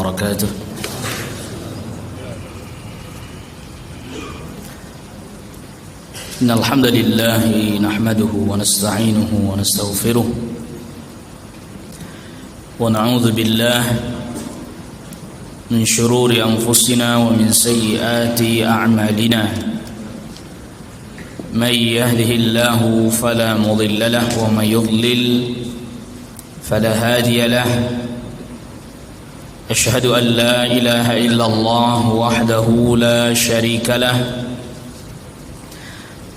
وبركاته. إن الحمد لله نحمده ونستعينه ونستغفره ونعوذ بالله من شرور أنفسنا ومن سيئات أعمالنا. من يهده الله فلا مضل له ومن يضلل فلا هادي له. أشهد أن لا إله إلا الله وحده لا شريك له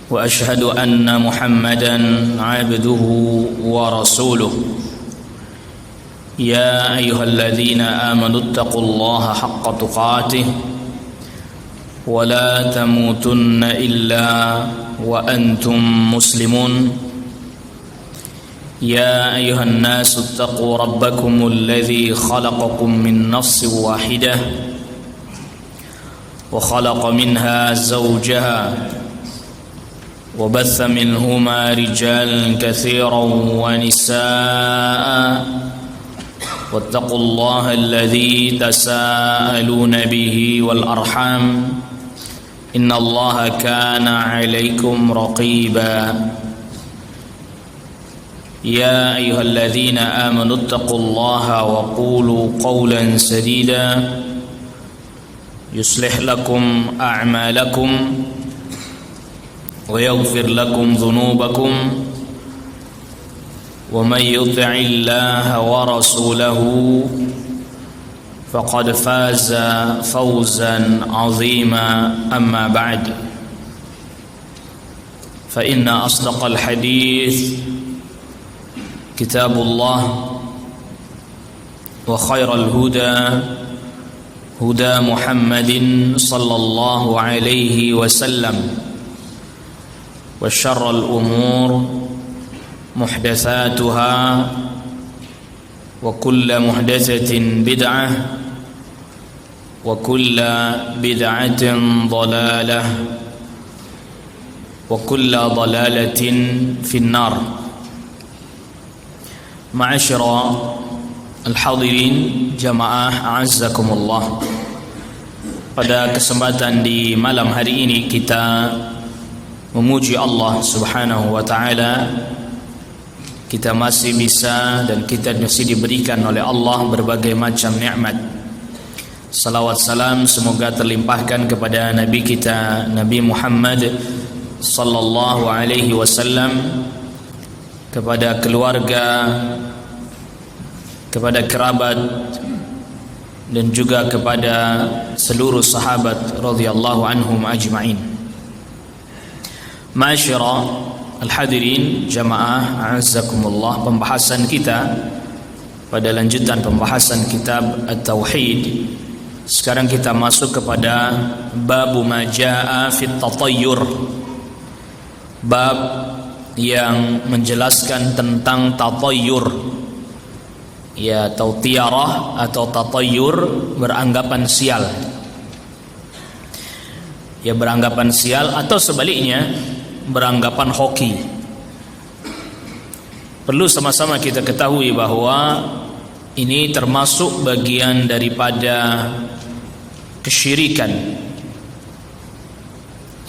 وأشهد أن محمدا عبده ورسوله. يا أيها الذين آمنوا اتقوا الله حق تقاته ولا تموتن إلا وأنتم مسلمون. يا أيها الناس اتقوا ربكم الذي خلقكم من نفس واحدة وخلق منها زوجها وبث منهما رجالا كثيرا ونساء واتقوا الله الذي تساءلون به والأرحام إن الله كان عليكم رقيبا. يا أيها الذين آمنوا اتقوا الله وقولوا قولا سديدا يصلح لكم أعمالكم ويغفر لكم ذنوبكم ومن يطع الله ورسوله فقد فاز فوزا عظيما. أما بعد فإن أصدق الحديث كتاب الله وخير الهدى هدى محمد صلى الله عليه وسلم وشر الأمور محدثاتها وكل محدثة بدعة وكل بدعة ضلالة وكل ضلالة في النار. Ma'asyara al-hadirin jamaah a'azzakumullah. Pada kesempatan di malam hari ini kita memuji Allah Subhanahu wa taala. Kita masih bisa dan kita masih diberikan oleh Allah berbagai macam nikmat. Salawat salam semoga terlimpahkan kepada Nabi kita Nabi Muhammad sallallahu alaihi wasallam, kepada keluarga, kepada kerabat dan juga kepada seluruh sahabat radhiyallahu anhum ajma'in. Ma'asyara al-hadirin jamaah a'azzakumullah, pembahasan kita pada lanjutan pembahasan kitab At-Tauhid. Sekarang kita masuk kepada babu ma jaa'a fit tatayyur, bab yang menjelaskan tentang tatayyur, ya, atau tiarah atau tatayyur, beranggapan sial. Ya, beranggapan sial atau sebaliknya beranggapan hoki. Perlu sama-sama kita ketahui bahwa ini termasuk bagian daripada kesyirikan.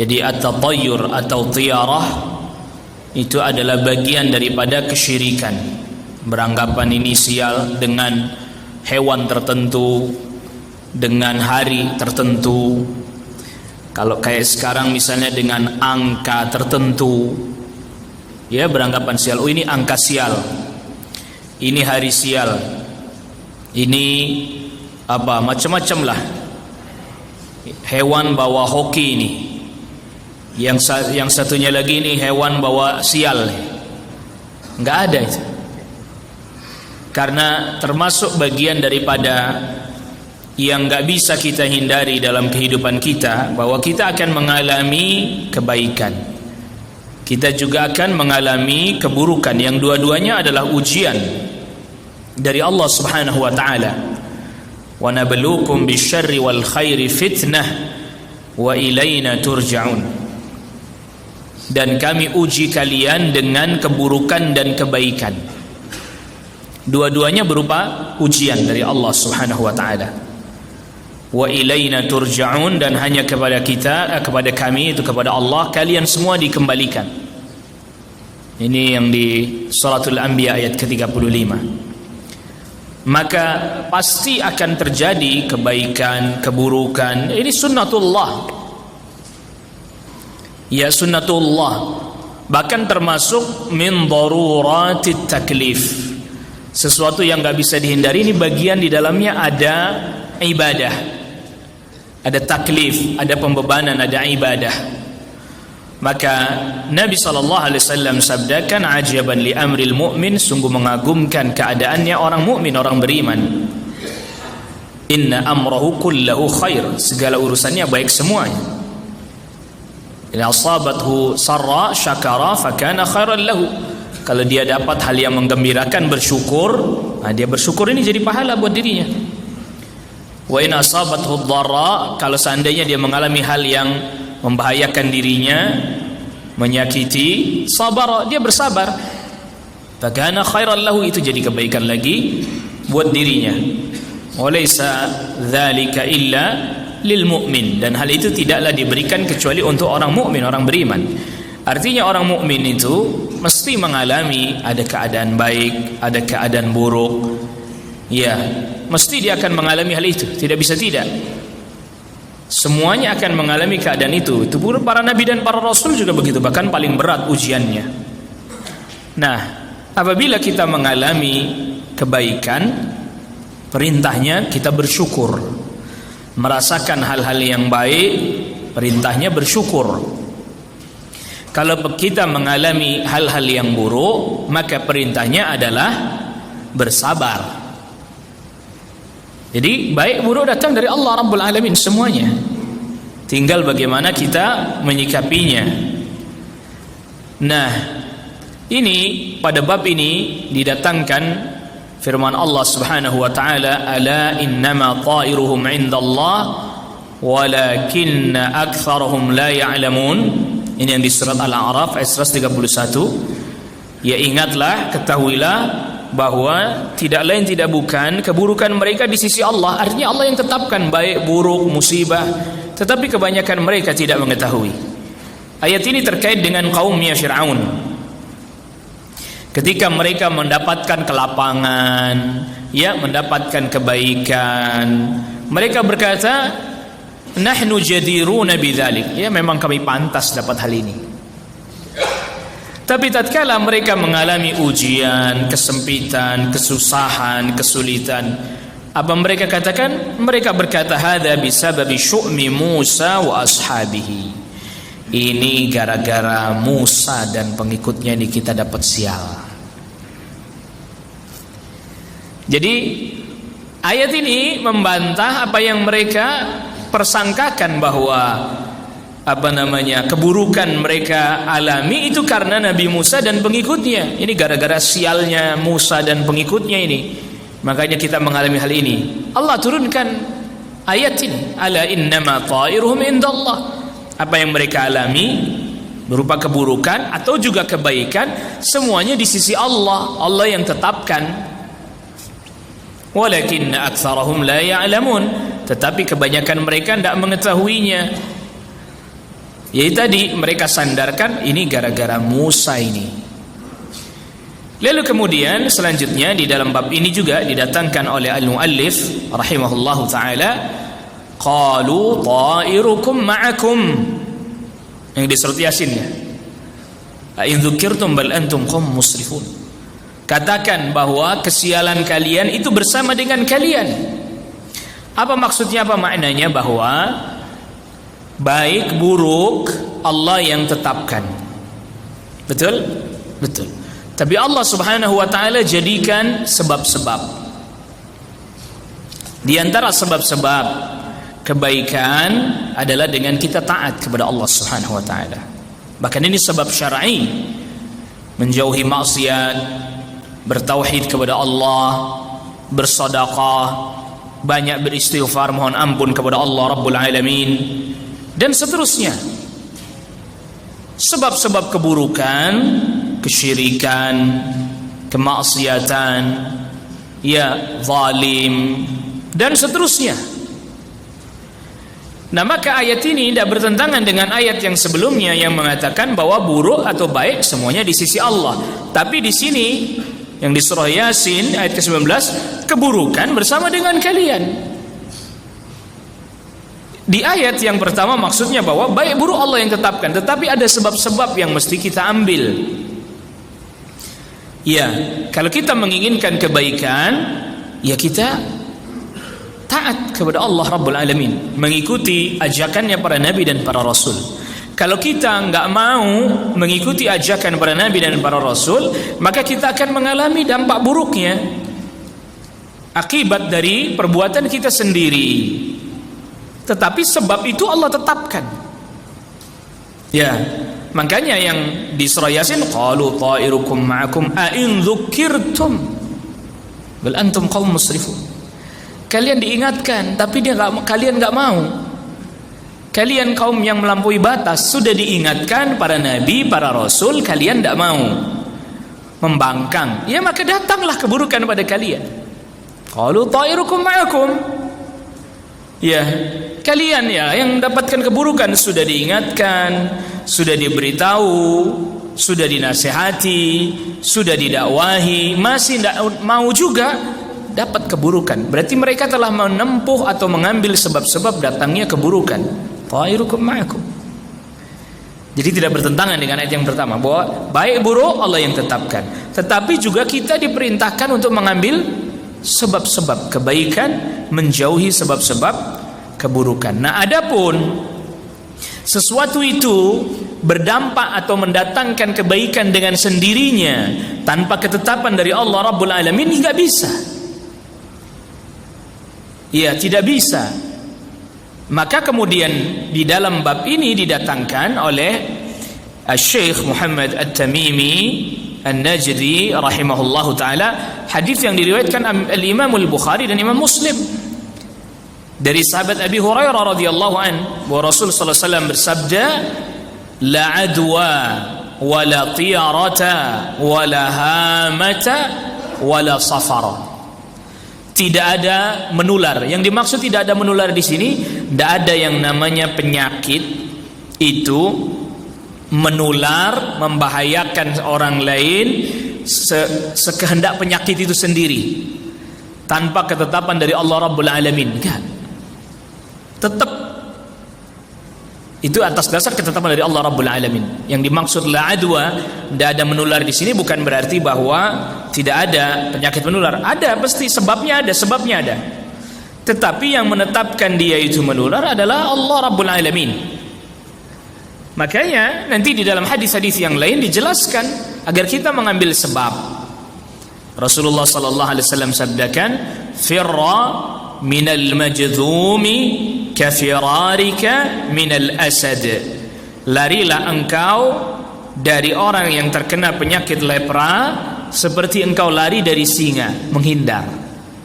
Jadi at-tatayyur atau tiarah itu adalah bagian daripada kesyirikan. Beranggapan inisial dengan hewan tertentu, dengan hari tertentu. Kalau kayak sekarang misalnya dengan angka tertentu, ya, beranggapan sial. Oh, ini angka sial, ini hari sial, ini apa, macam-macam lah. Hewan bawa hoki ini, yang satunya lagi ini hewan bawa sial. Enggak ada itu. Karena termasuk bagian daripada yang enggak bisa kita hindari dalam kehidupan kita, bahwa kita akan mengalami kebaikan, kita juga akan mengalami keburukan, yang dua-duanya adalah ujian dari Allah Subhanahu wa taala. Wa nabluukum bisyarri wal khairi fitnah wa ilaina turja'un. Dan kami uji kalian dengan keburukan dan kebaikan. Dua-duanya berupa ujian dari Allah Subhanahu wa taala. wa ilaina turja'un, dan hanya kepada kita, kepada kami, itu kepada Allah kalian semua dikembalikan. Ini yang di Suratul Anbiya ayat ke-35. Maka pasti akan terjadi kebaikan, keburukan. Ini sunnatullah. Ya, sunnatullah. Bahkan termasuk min daruratit taklif. Sesuatu yang gak bisa dihindari. Ini bagian di dalamnya ada ibadah, ada taklif, ada pembebanan, ada ibadah. Maka Nabi SAW sabdakan, ajaban li amril mu'min, sungguh mengagumkan keadaannya orang mukmin, orang beriman. Inna amrahu kullahu khair, segala urusannya baik semuanya. In asabathu sarra syakara fakana khairan lahu. Kalau dia dapat hal yang menggembirakan, bersyukur, nah dia bersyukur, ini jadi pahala buat dirinya. Wa in asabathu dharra, kalau seandainya dia mengalami hal yang membahayakan dirinya, menyakiti, sabar, dia bersabar, fakana khairan lahu, itu jadi kebaikan lagi buat dirinya. Walaysa dzalika illa lil mu'min, dan hal itu tidaklah diberikan kecuali untuk orang mukmin, orang beriman. Artinya orang mukmin itu mesti mengalami ada keadaan baik, ada keadaan buruk. Ya, mesti dia akan mengalami hal itu, tidak bisa tidak. Semuanya akan mengalami keadaan itu. Itu pun para nabi dan para rasul juga begitu, bahkan paling berat ujiannya. Nah, apabila kita mengalami kebaikan, perintahnya kita bersyukur. Merasakan hal-hal yang baik, perintahnya bersyukur. Kalau kita mengalami hal-hal yang buruk, maka perintahnya adalah bersabar. Jadi baik buruk datang dari Allah Rabbul Alamin semuanya. Tinggal bagaimana kita menyikapinya. Nah, ini pada bab ini didatangkan firman Allah Subhanahu wa taala, ala innama ta'iruhum 'indallah walakinna aktsarahum la ya'lamun. Ini yang di surat Al-A'raf ayat 131. Ya, ingatlah, ketahuilah bahwa tidak lain tidak bukan keburukan mereka di sisi Allah. Artinya Allah yang tetapkan baik, buruk, musibah, tetapi kebanyakan mereka tidak mengetahui. Ayat ini terkait dengan kaumnya Fir'aun. Ketika mereka mendapatkan kelapangan, ya, mendapatkan kebaikan, mereka berkata, nahnu jadiruna bidzalik. Ya, memang kami pantas dapat hal ini. Tapi tatkala mereka mengalami ujian, kesempitan, kesusahan, kesulitan, apa mereka katakan? Mereka berkata, hadza bisababi syu'mi Musa wa ashabihi. Ini gara-gara Musa dan pengikutnya ini kita dapat sial. Jadi ayat ini membantah apa yang mereka persangkakan, bahwa keburukan mereka alami itu karena Nabi Musa dan pengikutnya. Ini gara-gara sialnya Musa dan pengikutnya ini, makanya kita mengalami hal ini. Allah turunkan ayat ini, ala innama ta'iruhum indallah. Apa yang mereka alami berupa keburukan atau juga kebaikan, semuanya di sisi Allah. Allah yang tetapkan. Walakinna aktsarahum la ya'lamun, tetapi kebanyakan mereka tidak mengetahuinya. Yaitu tadi mereka sandarkan ini gara-gara Musa ini. Lalu kemudian selanjutnya di dalam bab ini juga didatangkan oleh al-muallif rahimahullahu taala, qalu ta'irukum ma'akum, yang di surat Yasin ya. In dzukirtum bal antum qawm musrifun. Katakan bahwa kesialan kalian itu bersama dengan kalian. Apa maksudnya, apa maknanya? Bahwa baik buruk Allah yang tetapkan. Betul? Betul. Tapi Allah Subhanahu wa taala jadikan sebab-sebab. Di antara sebab-sebab kebaikan adalah dengan kita taat kepada Allah Subhanahu wa taala. Bahkan ini sebab syar'i, menjauhi maksiat, bertauhid kepada Allah, bersedekah, banyak beristighfar, mohon ampun kepada Allah Rabbul Alamin, dan seterusnya. Sebab-sebab keburukan, kesyirikan, kemaksiatan, ya, zalim, dan seterusnya. Nah, maka ayat ini tidak bertentangan dengan ayat yang sebelumnya yang mengatakan bahwa buruk atau baik semuanya di sisi Allah. Tapi di sini yang di surah Yasin ayat ke-19, keburukan bersama dengan kalian. Di ayat yang pertama maksudnya bahwa baik buruk Allah yang tetapkan, tetapi ada sebab-sebab yang mesti kita ambil. Ya, kalau kita menginginkan kebaikan, ya kita taat kepada Allah Rabbul Alamin, mengikuti ajakannya para nabi dan para rasul. Kalau kita nggak mau mengikuti ajakan para nabi dan para rasul, maka kita akan mengalami dampak buruknya, akibat dari perbuatan kita sendiri. Tetapi sebab itu Allah tetapkan. Ya, makanya yang di surah Yasin, qalu ta'irukum ma'akum a in dzukirtum bal antum qaum musrifun. Kalian diingatkan, tapi kalian nggak mau. Kalian kaum yang melampaui batas, sudah diingatkan para nabi, para rasul, kalian tidak mau, membangkang. Ya, maka datanglah keburukan pada kalian. Qalu ta'irukum ma'akum. Ya, kalian ya yang mendapatkan keburukan, sudah diingatkan, sudah diberitahu, sudah dinasihati, sudah didakwahi, masih tidak mau juga, dapat keburukan. Berarti mereka telah menempuh atau mengambil sebab-sebab datangnya keburukan. Ta'irukum ma'akum. Jadi tidak bertentangan dengan ayat yang pertama, bahwa baik buruk Allah yang tetapkan, tetapi juga kita diperintahkan untuk mengambil sebab-sebab kebaikan, menjauhi sebab-sebab keburukan. Nah, adapun sesuatu itu berdampak atau mendatangkan kebaikan dengan sendirinya tanpa ketetapan dari Allah Rabbul Alamin, nggak bisa. Ya, tidak bisa. Maka kemudian di dalam bab ini didatangkan oleh Syekh Muhammad At-Tamimi An-Najdi rahimahullahu taala hadis yang diriwayatkan Al-Imam Al-Bukhari dan Imam Muslim dari sahabat Abi Hurairah radhiyallahu an, bahwa Rasul sallallahu alaihi wasallam bersabda, la adwa wala tiyarata wala hamata wala safara. Tidak ada menular. Yang dimaksud tidak ada menular di sini, tidak ada yang namanya penyakit itu menular, membahayakan orang lain sekehendak penyakit itu sendiri, tanpa ketetapan dari Allah Rabbul Alamin. Enggak. Tetap itu atas dasar ketetapan dari Allah Rabbul Alamin. Yang dimaksud la adwa, tidak ada menular di sini, bukan berarti bahwa tidak ada penyakit menular. Ada, pasti sebabnya ada. Tetapi yang menetapkan dia itu menular adalah Allah Rabbul Alamin. Makanya nanti di dalam hadis-hadis yang lain dijelaskan agar kita mengambil sebab. Rasulullah sallallahu alaihi wasallam sabdakan, firra minal majdzumi kafirarika minal asad. Larilah engkau dari orang yang terkena penyakit lepra seperti engkau lari dari singa, menghindar.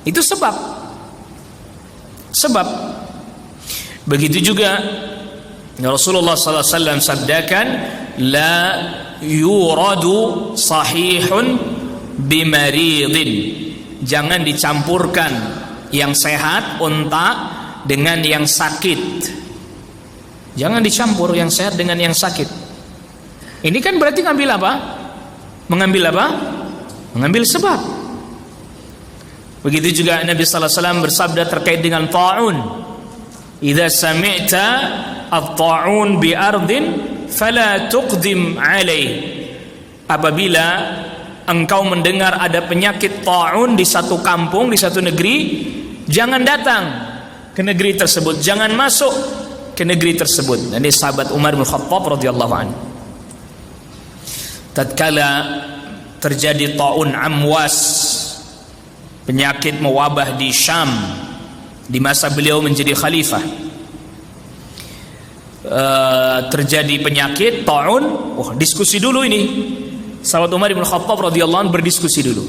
Itu sebab. Begitu juga Rasulullah sallallahu alaihi wasallam sabdakan, la yuradu sahihun bimaridin. Jangan dicampurkan yang sehat unta dengan yang sakit. Jangan dicampur yang sehat dengan yang sakit. Ini kan berarti ngambil apa? Mengambil apa? Mengambil sebab. Begitu juga Nabi sallallahu alaihi wasallam bersabda terkait dengan ta'un. Idza sami'ta at-ta'un bi ardin fala tuqdim alaih. Apabila engkau mendengar ada penyakit ta'un di satu kampung, di satu negeri, jangan datang ke negeri tersebut, jangan masuk ke negeri tersebut. Ini sahabat Umar bin Khattab radhiyallahu anhu. Tatkala terjadi ta'un amwas, penyakit mewabah di Syam di masa beliau menjadi khalifah, terjadi penyakit ta'un. Diskusi dulu ini. Sahabat Umar bin Khattab radhiyallahu anhu berdiskusi dulu.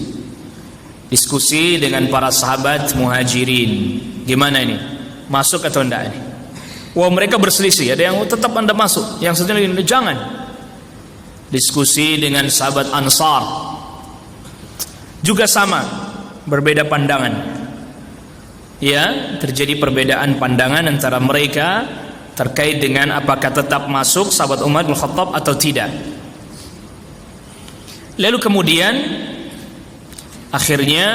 Diskusi dengan para sahabat muhajirin. Gimana ini? Masuk atau enggak ini? Wah, mereka berselisih. Ada yang tetap Anda masuk, yang satu lagi jangan. Diskusi dengan sahabat Ansar. Juga sama, berbeda pandangan. Ya, terjadi perbedaan pandangan antara mereka terkait dengan apakah tetap masuk sahabat Umar bin Khattab atau tidak. Lalu kemudian akhirnya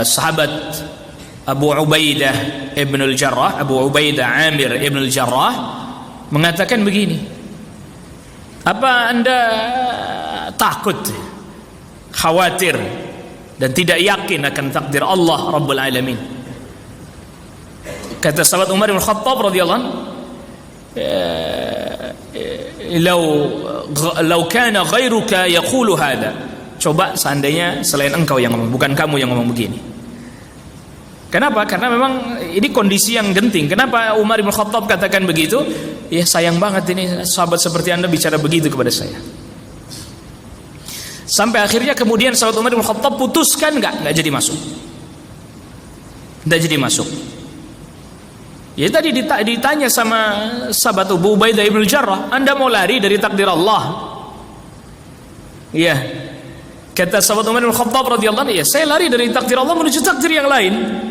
sahabat Abu Ubaidah ibn al-Jarrah, Abu Ubaidah Amir ibn al-Jarrah mengatakan begini, apa anda takut, khawatir dan tidak yakin akan takdir Allah Rabbul Alamin? Kata sahabat Umar bin Khattab radhiyallahu anhu, law kana ghairuka yaqulu hadha, coba seandainya selain engkau yang ngomong, bukan kamu yang ngomong begini. Kenapa? Karena memang ini kondisi yang genting. Kenapa Umar bin Khattab katakan begitu? Ya sayang banget ini sahabat seperti anda bicara begitu kepada saya. Sampai akhirnya kemudian sahabat Umar bin Khattab putuskan nggak jadi masuk. Nggak jadi masuk. Ya tadi ditanya sama sahabat Abu Ubaidah ibn al-Jarrah, anda mau lari dari takdir Allah? Iya. Kata sahabat Umar bin Khattab radhiyallahu anhu, ya saya lari dari takdir Allah menuju takdir yang lain.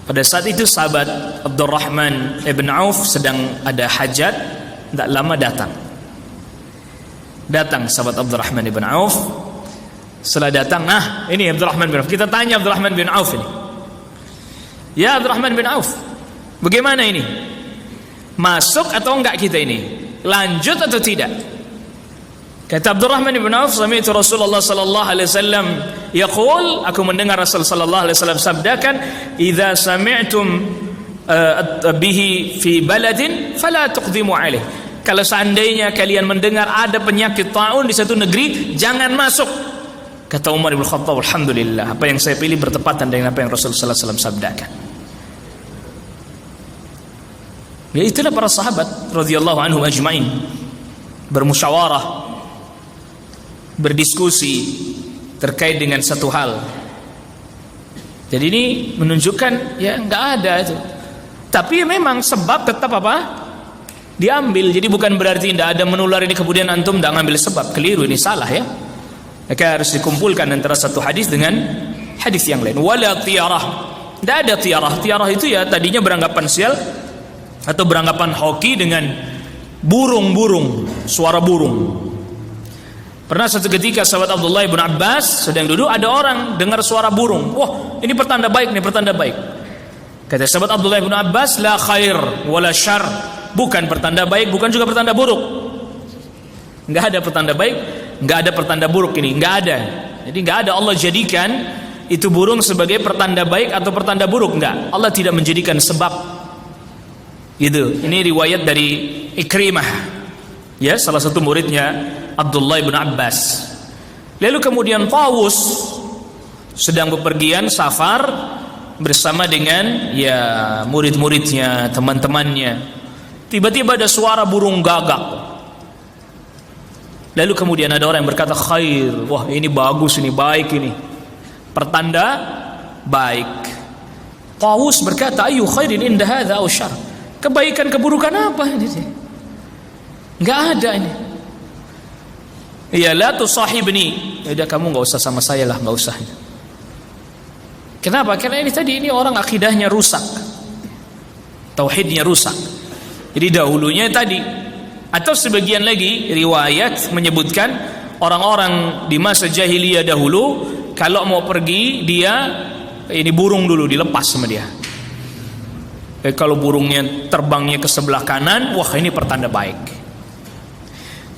Pada saat itu sahabat Abdurrahman ibn Auf sedang ada hajat, tidak lama datang sahabat Abdurrahman ibn Auf. Setelah datang, nah ini Abdurrahman bin Auf, kita tanya Abdurrahman bin Auf ini, ya Abdurrahman bin Auf, bagaimana ini, masuk atau enggak kita ini, lanjut atau tidak? Kata Abdurrahman bin Auf, sami'tu Rasulullah sallallahu alaihi wasallam yaqul, aku mendengar Rasul sallallahu alaihi wasallam sabdakan, idza sami'tum bihi fi baladin fala tuqdimu alaih. Kalau seandainya kalian mendengar ada penyakit taun di satu negeri, jangan masuk. Kata Umar bin Khattab, alhamdulillah, apa yang saya pilih bertepatan dengan apa yang Rasul sallallahu alaihi wasallam sabdakan. Ya itulah para sahabat radhiyallahu anhum ajmain bermusyawarah, berdiskusi terkait dengan satu hal. Jadi ini menunjukkan ya nggak ada itu. Tapi memang sebab tetap apa? Diambil. Jadi bukan berarti tidak ada menular ini kemudian antum tidak ngambil sebab. Keliru, ini salah ya. Maka harus dikumpulkan antara satu hadis dengan hadis yang lain. Wala tiarah. Tidak ada tiarah. Tiarah itu ya tadinya beranggapan sial atau beranggapan hoki dengan burung-burung, suara burung. Pernah satu ketika sahabat Abdullah bin Abbas sedang duduk, ada orang dengar suara burung. Wah, ini pertanda baik, ini pertanda baik. Kata sahabat Abdullah bin Abbas, la khair wala syar, bukan pertanda baik, bukan juga pertanda buruk. Enggak ada pertanda baik, enggak ada pertanda buruk ini, enggak ada. Jadi enggak ada Allah jadikan itu burung sebagai pertanda baik atau pertanda buruk, enggak. Allah tidak menjadikan sebab. Gitu. Ini riwayat dari Ikrimah. Ya, salah satu muridnya Abdullah bin Abbas. Lalu kemudian Tawus sedang bepergian safar bersama dengan ya murid-muridnya, teman-temannya. Tiba-tiba ada suara burung gagak. Lalu kemudian ada orang yang berkata khair, wah ini bagus, ini baik, ini pertanda baik. Tawus berkata, ayu khairin inda hadza aw syarr, kebaikan keburukan apa ini? Enggak ada ini. Ya la tusahibni, udah kamu enggak usah sama saya lah, enggak usah. Kenapa? Karena ini tadi ini orang akidahnya rusak, tauhidnya rusak. Jadi dahulunya tadi, atau sebagian lagi riwayat menyebutkan orang-orang di masa jahiliyah dahulu kalau mau pergi dia ini burung dulu dilepas sama dia. Kalau burungnya terbangnya ke sebelah kanan, wah ini pertanda baik.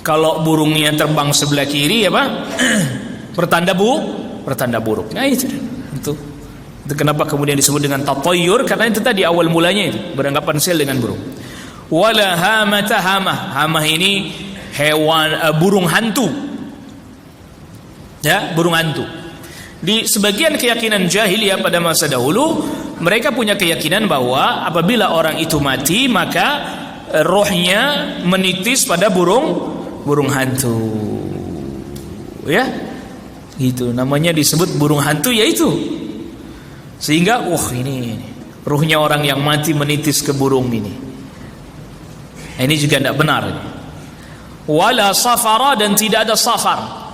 Kalau burungnya terbang sebelah kiri apa? pertanda buruk. Nah itu kenapa kemudian disebut dengan tatayyur, karena itu tadi awal mulanya itu beranggapan sel dengan burung. Wala hamata hamah. Hamah ini hewan burung hantu. Ya, burung hantu. Di sebagian keyakinan jahiliyah pada masa dahulu, mereka punya keyakinan bahwa apabila orang itu mati maka rohnya menitis pada burung hantu. Ya. Itu namanya disebut burung hantu, yaitu. Sehingga ini ruhnya orang yang mati menitis ke burung ini. Ini juga tidak benar. Wala safara, dan tidak ada safar.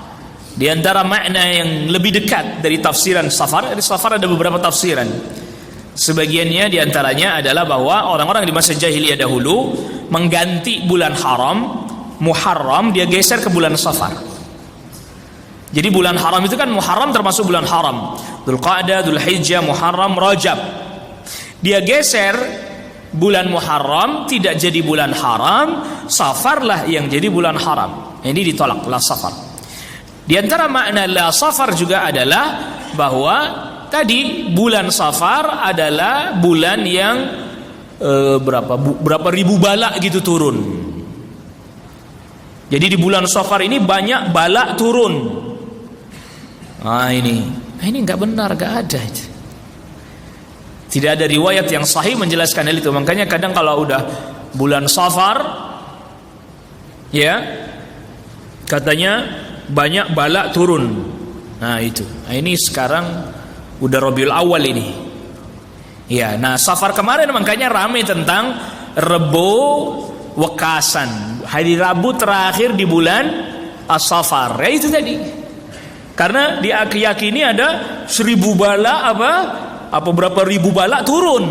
Di antara makna yang lebih dekat dari tafsiran safar, safar ada beberapa tafsiran. Sebagiannya diantaranya adalah bahwa orang-orang di masa jahiliyah dahulu mengganti bulan haram, Muharram, dia geser ke bulan Safar. Jadi bulan haram itu kan Muharram termasuk bulan haram, Dzulqa'dah, Dzulhijjah, Muharram, Rajab. Dia geser bulan Muharram tidak jadi bulan haram, Safarlah yang jadi bulan haram. Ini ditolak, la Safar. Di antara makna la Safar juga adalah bahwa tadi bulan Safar adalah bulan yang berapa ribu balak gitu turun. Jadi di bulan Safar ini banyak balak turun. Ini nggak benar, nggak ada itu. Tidak ada riwayat yang sahih menjelaskan hal itu. Makanya kadang kalau udah bulan Safar, ya katanya banyak balak turun. Nah itu. Nah, ini sekarang udah Rabiul Awal ini. Ya, nah Safar kemarin makanya ramai tentang Rebo Wekasan. Hari Rabu terakhir di bulan As-Safar. Ya itu tadi. Karena diyakini ada 1000 balak apa berapa ribu balak turun.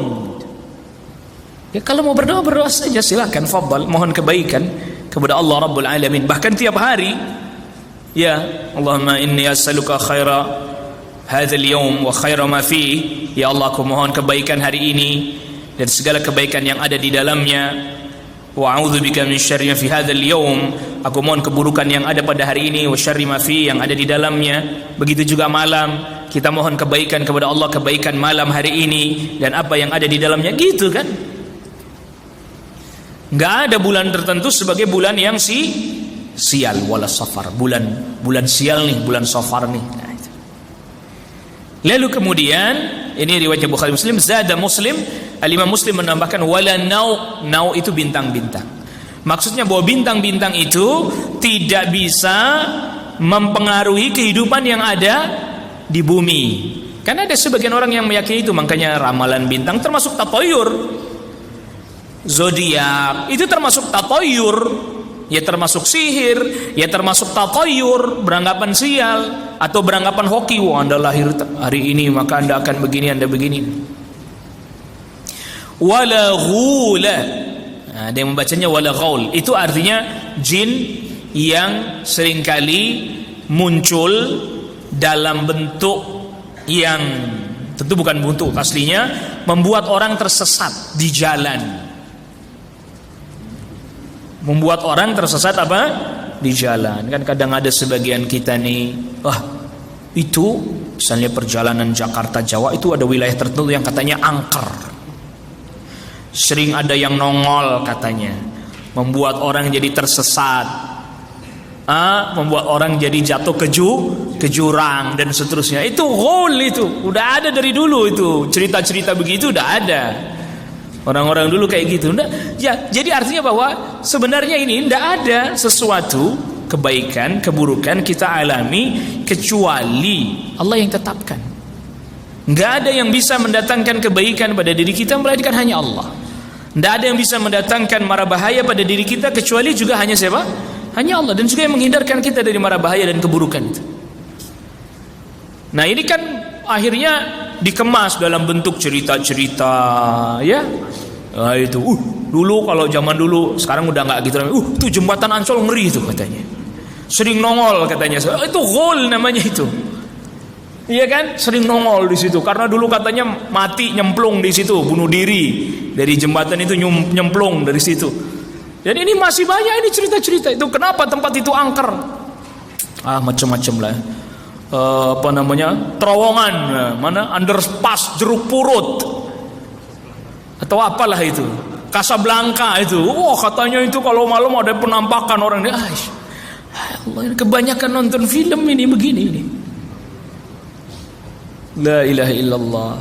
Ya kalau mau berdoa saja silakan, fadhal, mohon kebaikan kepada Allah Rabbul Alamin. Bahkan tiap hari, ya Allahumma inni as'aluka khaira hadzal yaum wa khaira ma fi. Ya Allah, aku mohon kebaikan hari ini dan segala kebaikan yang ada di dalamnya. Wa a'udzubika min syarri ma fi hadzal yaum. Aku mohon keburukan yang ada pada hari ini, wa syarri ma fi, yang ada di dalamnya. Begitu juga malam, kita mohon kebaikan kepada Allah, kebaikan malam hari ini dan apa yang ada di dalamnya, gitu kan. Enggak ada bulan tertentu sebagai bulan yang sial, wala Safar, bulan sial nih, bulan Safar nih. Nah, itu. Lalu kemudian ini riwayat Bukhari Muslim, zada Muslim, Al-Imam Muslim menambahkan wala nau itu bintang-bintang. Maksudnya bahwa bintang-bintang itu tidak bisa mempengaruhi kehidupan yang ada di bumi. Karena ada sebagian orang yang meyakini itu, makanya ramalan bintang termasuk tatoyur. Zodiak itu termasuk tatoyur, ya termasuk sihir, ya termasuk tatoyur, beranggapan sial atau beranggapan hoki. Wah, Anda lahir hari ini maka Anda akan begini, Anda begini. Wala ghula. Nah, ada yang membacanya wala ghaul. Itu artinya jin yang seringkali muncul dalam bentuk yang tentu bukan bentuk aslinya, membuat orang tersesat di jalan. Membuat orang tersesat apa? Di jalan. Kan kadang ada sebagian kita nih, itu misalnya perjalanan Jakarta Jawa itu ada wilayah tertentu yang katanya angker. Sering ada yang nongol katanya, membuat orang jadi tersesat, membuat orang jadi jatuh ke jurang dan seterusnya. Itu ghul, itu udah ada dari dulu, itu cerita-cerita begitu udah ada. Orang-orang dulu kayak gitu. Ya, jadi artinya bahwa sebenarnya ini tidak ada sesuatu kebaikan, keburukan kita alami kecuali Allah yang tetapkan. Nggak ada yang bisa mendatangkan kebaikan pada diri kita melainkan hanya Allah. Nggak ada yang bisa mendatangkan mara bahaya pada diri kita kecuali juga hanya siapa? Hanya Allah. Dan juga yang menghindarkan kita dari mara bahaya dan keburukan itu. Nah ini kan akhirnya dikemas dalam bentuk cerita-cerita, ya. Nah, itu dulu kalau zaman dulu, sekarang udah nggak gitu. Itu jembatan Ancol ngeri itu katanya. Sering nongol katanya. Itu ghul namanya itu. Iya kan? Sering nongol di situ karena dulu katanya mati nyemplung di situ, bunuh diri dari jembatan itu, nyemplung dari situ. Dan ini masih banyak ini cerita-cerita itu. Kenapa tempat itu angker? Macam-macam lah. Terowongan, mana underpass Jeruk Purut atau apalah itu, Casablanca itu. Katanya itu kalau malam ada penampakan orang. Allah, kebanyakan nonton film ini begini ini. La ilaha illallah.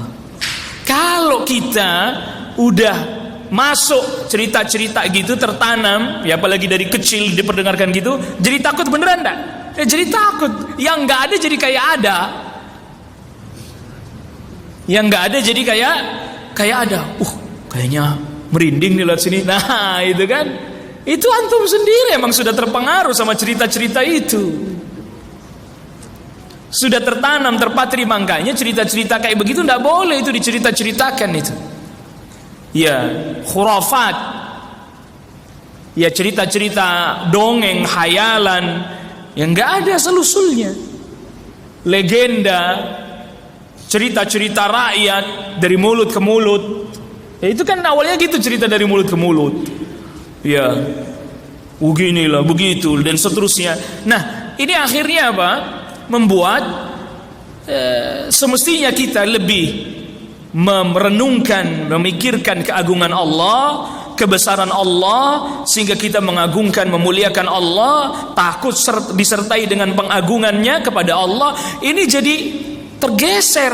Kalau kita udah masuk cerita-cerita gitu tertanam, ya apalagi dari kecil diperdengarkan gitu, jadi takut beneran enggak? Jadi takut. Yang enggak ada jadi kayak ada. Yang enggak ada jadi kayak ada. Kayaknya merinding nih lihat sini. Nah, itu kan. Itu antum sendiri emang sudah terpengaruh sama cerita-cerita itu. Sudah tertanam, terpatri, makanya cerita-cerita kayak begitu tidak boleh itu dicerita-ceritakan itu. Ya, khurafat. Ya, cerita-cerita dongeng, khayalan yang nggak ada asal-usulnya. Legenda, cerita-cerita rakyat dari mulut ke mulut. Ya, itu kan awalnya gitu, cerita dari mulut ke mulut. Ya, beginilah, begitu dan seterusnya. Nah, ini akhirnya apa? Membuat semestinya kita lebih merenungkan, memikirkan keagungan Allah, kebesaran Allah, sehingga kita mengagungkan, memuliakan Allah, takut disertai dengan pengagungannya kepada Allah. Ini jadi tergeser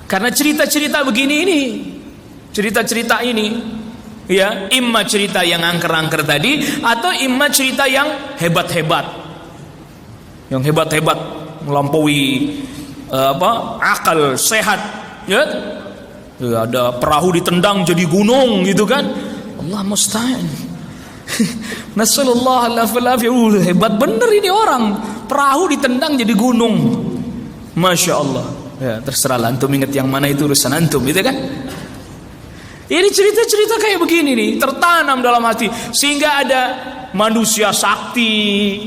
karena cerita-cerita begini ini, cerita-cerita ini, ya, imma cerita yang angker-angker tadi, atau imma cerita yang hebat-hebat. Yang hebat-hebat melampaui akal sehat, ya. Ya, ada perahu ditendang jadi gunung gitu kan. Allah musta'an. Nasallallahu alaihi wasallam. Hebat bener ini orang. Perahu ditendang jadi gunung. Masya Allah. Ya, terserah antum ingat yang mana, itu urusan antum, gitu kan. Ini cerita-cerita kayak begini nih tertanam dalam hati, sehingga ada manusia sakti,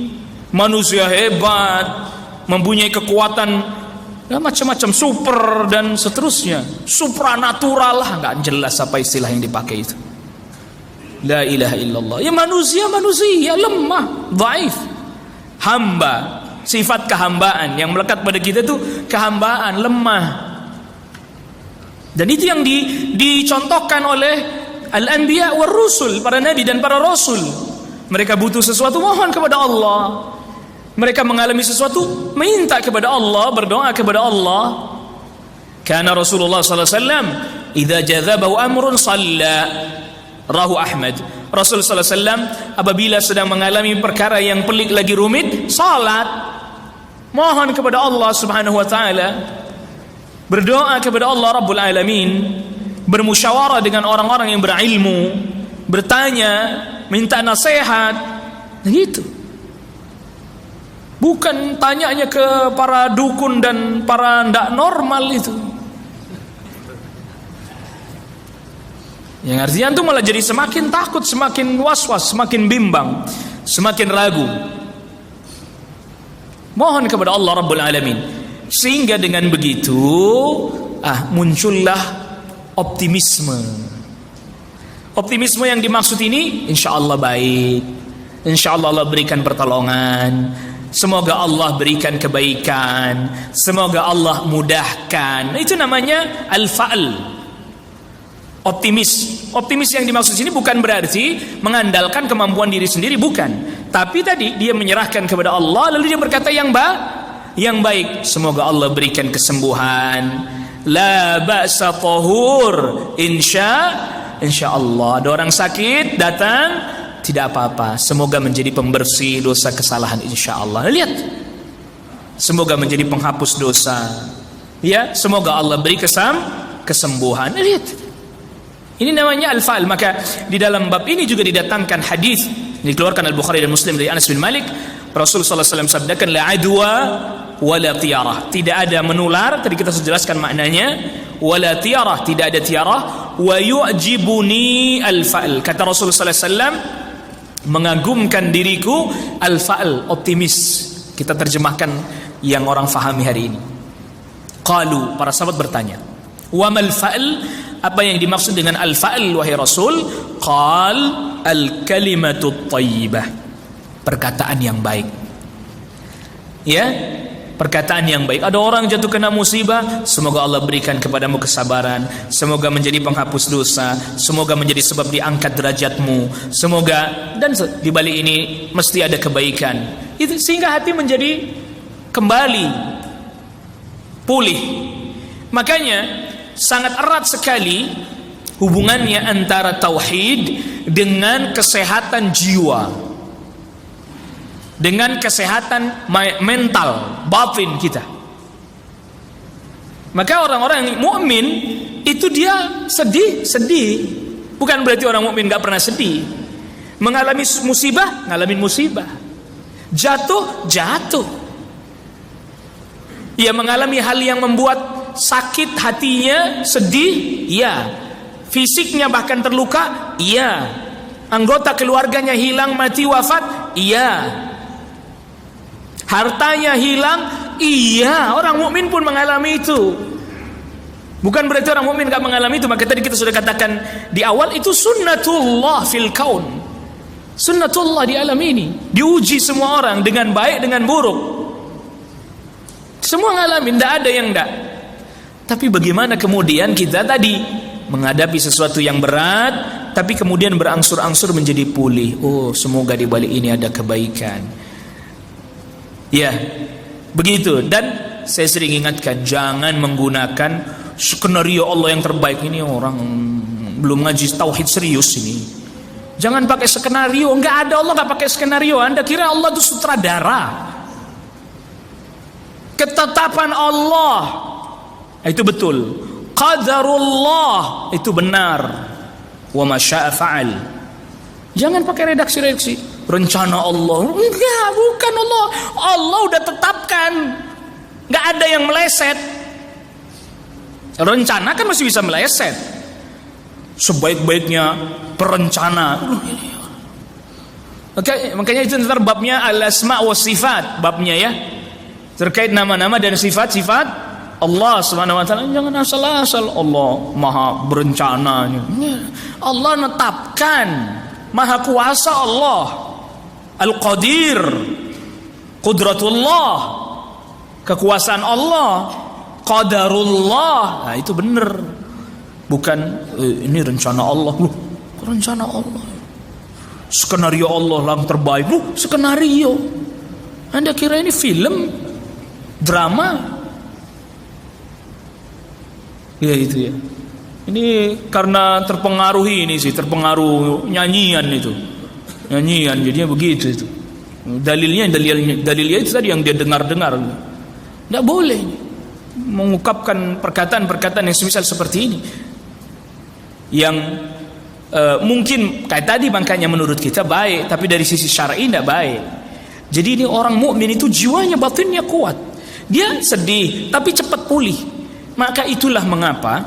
manusia hebat, mempunyai kekuatan ya, macam-macam super dan seterusnya, supranatural lah, nggak jelas apa istilah yang dipakai itu. La ilaha illallah. Ya, manusia lemah, dhaif, hamba, sifat kehambaan yang melekat pada kita itu kehambaan, lemah. Dan itu yang dicontohkan oleh al-anbiya war rusul, para nabi dan para rasul. Mereka butuh sesuatu, mohon kepada Allah. Mereka mengalami sesuatu, minta kepada Allah, berdoa kepada Allah. Karena Rasulullah sallallahu alaihi wasallam idza jadzabahu amrun shalla, rahu Ahmad. Rasul sallallahu alaihi wasallam apabila sedang mengalami perkara yang pelik lagi rumit, salat, mohon kepada Allah Subhanahu wa taala, berdoa kepada Allah Rabbul Alamin, bermusyawarah dengan orang-orang yang berilmu, bertanya, minta nasihat, begitu. Bukan tanyanya ke para dukun dan para ndak normal itu. Yang artinya itu malah jadi semakin takut, semakin was-was, semakin bimbang, semakin ragu. Mohon kepada Allah Rabbul Alamin. Sehingga dengan begitu muncullah optimisme. Optimisme yang dimaksud ini insyaallah baik. Insyaallah Allah berikan pertolongan. Semoga Allah berikan kebaikan, semoga Allah mudahkan. Itu namanya al-fa'l. Optimis yang dimaksud sini bukan berarti mengandalkan kemampuan diri sendiri, bukan. Tapi tadi dia menyerahkan kepada Allah, lalu dia berkata yang baik. Semoga Allah berikan kesembuhan. La ba'sa tahur, insyaallah. Ada orang sakit datang, tidak apa-apa, semoga menjadi pembersih dosa kesalahan insyaallah. Lihat, semoga menjadi penghapus dosa, ya, semoga Allah beri kesembuhan. Lihat, ini namanya al-fa'al. Maka di dalam bab ini juga didatangkan hadis dikeluarkan Al-Bukhari dan Muslim dari Anas bin Malik. Rasulullah SAW sabdakan, la adwa wala tiarah, tidak ada menular, tadi kita sudah jelaskan maknanya. Wala tiarah, tidak ada tiarah. Wa yu'jibuni al-fa'al, kata Rasulullah SAW, mengagumkan diriku al-fa'al, optimis. Kita terjemahkan yang orang fahami hari ini. Qalu, para sahabat bertanya, wa mal fa'al, apa yang dimaksud dengan al-fa'al wahai Rasul? Qal al-kalimatu thayyibah, perkataan yang baik. Ya, perkataan yang baik. Ada orang jatuh kena musibah, semoga Allah berikan kepadamu kesabaran, semoga menjadi penghapus dosa, semoga menjadi sebab diangkat derajatmu, semoga, dan di balik ini mesti ada kebaikan. Itu sehingga hati menjadi kembali pulih. Makanya sangat erat sekali hubungannya antara tauhid dengan kesehatan jiwa, dengan kesehatan mental batin kita. Maka orang-orang mukmin itu dia sedih, bukan berarti orang mukmin nggak pernah sedih. Mengalami musibah, ngalamin musibah. Jatuh. Dia mengalami hal yang membuat sakit hatinya, sedih, iya. Fisiknya bahkan terluka, iya. Anggota keluarganya hilang, mati, wafat, iya. Hartanya hilang, iya. Orang mukmin pun mengalami itu. Bukan berarti orang mukmin enggak mengalami itu. Maka tadi kita sudah katakan di awal, itu sunnatullah fil kaun. Sunnatullah di alam ini. Diuji semua orang dengan baik dengan buruk. Semua ngalamin, tidak ada yang enggak. Tapi bagaimana kemudian kita tadi menghadapi sesuatu yang berat, tapi kemudian berangsur-angsur menjadi pulih. Oh, semoga di balik ini ada kebaikan. Ya, begitu. Dan saya sering ingatkan, jangan menggunakan skenario Allah yang terbaik. Ini orang belum ngaji tauhid serius ini. Jangan pakai skenario. Enggak ada, Allah enggak pakai skenario. Anda kira Allah itu sutradara? Ketetapan Allah itu betul. Qadarullah itu benar. Wa ma syaa fa'al. Jangan pakai redaksi-redaksi. Rencana Allah. Enggak, bukan Allah. Allah udah tetapkan. Enggak ada yang meleset. Rencana kan masih bisa meleset. Sebaik-baiknya perencana. Makanya itu ntar babnya al-asma wa sifat, babnya ya. Terkait nama-nama dan sifat-sifat Allah Subhanahu wa taala. Jangan asal-asal Allah Maha berencana. Allah menetapkan, Maha kuasa Allah. Al-Qadir, Qudratullah, kekuasaan Allah. Qadarullah, nah itu benar. Bukan ini rencana Allah. Loh, rencana Allah. Skenario Allah yang terbaik. Loh, skenario. Anda kira ini film? Drama? Ya itu ya. Ini karena terpengaruhi ini sih, terpengaruh nyanyian itu. Nyanyian jadinya begitu itu. Dalilnya itu tadi yang dia dengar-dengar. Enggak boleh mengungkapkan perkataan-perkataan yang semisal seperti ini, yang mungkin kayak tadi makanya menurut kita baik, tapi dari sisi syar'i tidak baik. Jadi ini orang mukmin itu jiwanya, batinnya kuat. Dia sedih tapi cepat pulih. Maka itulah mengapa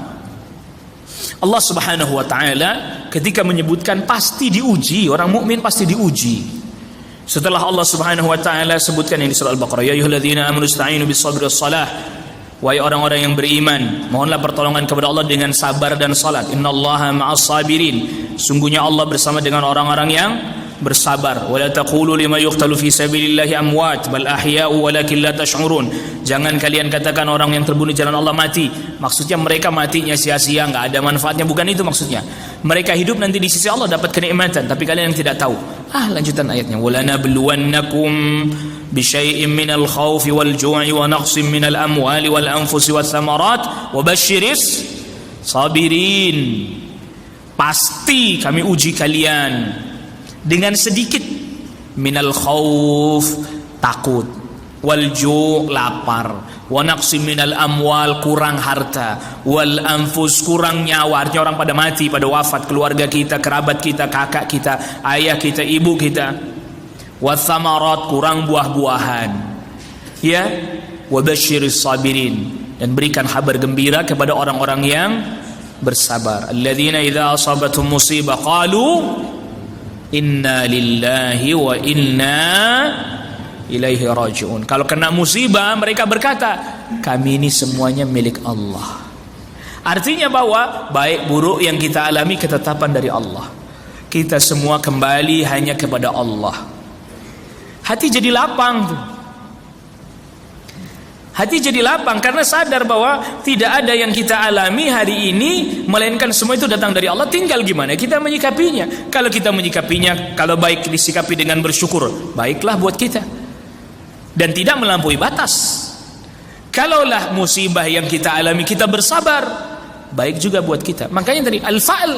Allah Subhanahu wa taala ketika menyebutkan pasti diuji, orang mukmin pasti diuji. Setelah Allah Subhanahu wa taala sebutkan ini di surah Al-Baqarah, ya ayyuhalladzina amanu ista'inu bis-sabri was-salah. Wahai orang-orang yang beriman, mohonlah pertolongan kepada Allah dengan sabar dan salat. Innallaha ma'as sabirin. Sungguhnya Allah bersama dengan orang-orang yang bersabar. Wala taqulu lima yuqtalu fi sabilillahi amwat bal ahya'u walakin la tash'urun. Jangan kalian katakan orang yang terbunuh di jalan Allah mati. Maksudnya mereka matinya sia-sia, enggak ada manfaatnya, bukan itu maksudnya. Mereka hidup nanti di sisi Allah dapat kenikmatan, tapi kalian yang tidak tahu. Lanjutan ayatnya. Wala nabluwannakum bisyai'in minal khawfi wal ju'i wa naqsin minal amwali wal anfusi wath thamarat wa basyiris sabirin. Pasti kami uji kalian dengan sedikit minal khawf, takut, wal ju', lapar, wa naqsin minal amwal, kurang harta, wal anfus, kurang nyawa, artinya orang pada mati, pada wafat, keluarga kita, kerabat kita, kakak kita, ayah kita, ibu kita. Wathamarat, kurang buah-buahan. Ya, wabasyiris sabirin, dan berikan kabar gembira kepada orang-orang yang bersabar. Alladzina idza asabathum musibah qalu inna lillahi wa inna ilaihi raji'un. Kalau kena musibah mereka berkata, kami ini semuanya milik Allah. Artinya bahwa baik buruk yang kita alami ketetapan dari Allah. Kita semua kembali hanya kepada Allah. Hati jadi lapang tuh. Hati jadi lapang karena sadar bahwa tidak ada yang kita alami hari ini melainkan semua itu datang dari Allah. Tinggal gimana kita menyikapinya. Kalau kita menyikapinya, kalau baik disikapi dengan bersyukur, baiklah buat kita dan tidak melampaui batas. Kalaulah musibah yang kita alami kita bersabar, baik juga buat kita. Makanya tadi al-fa'al,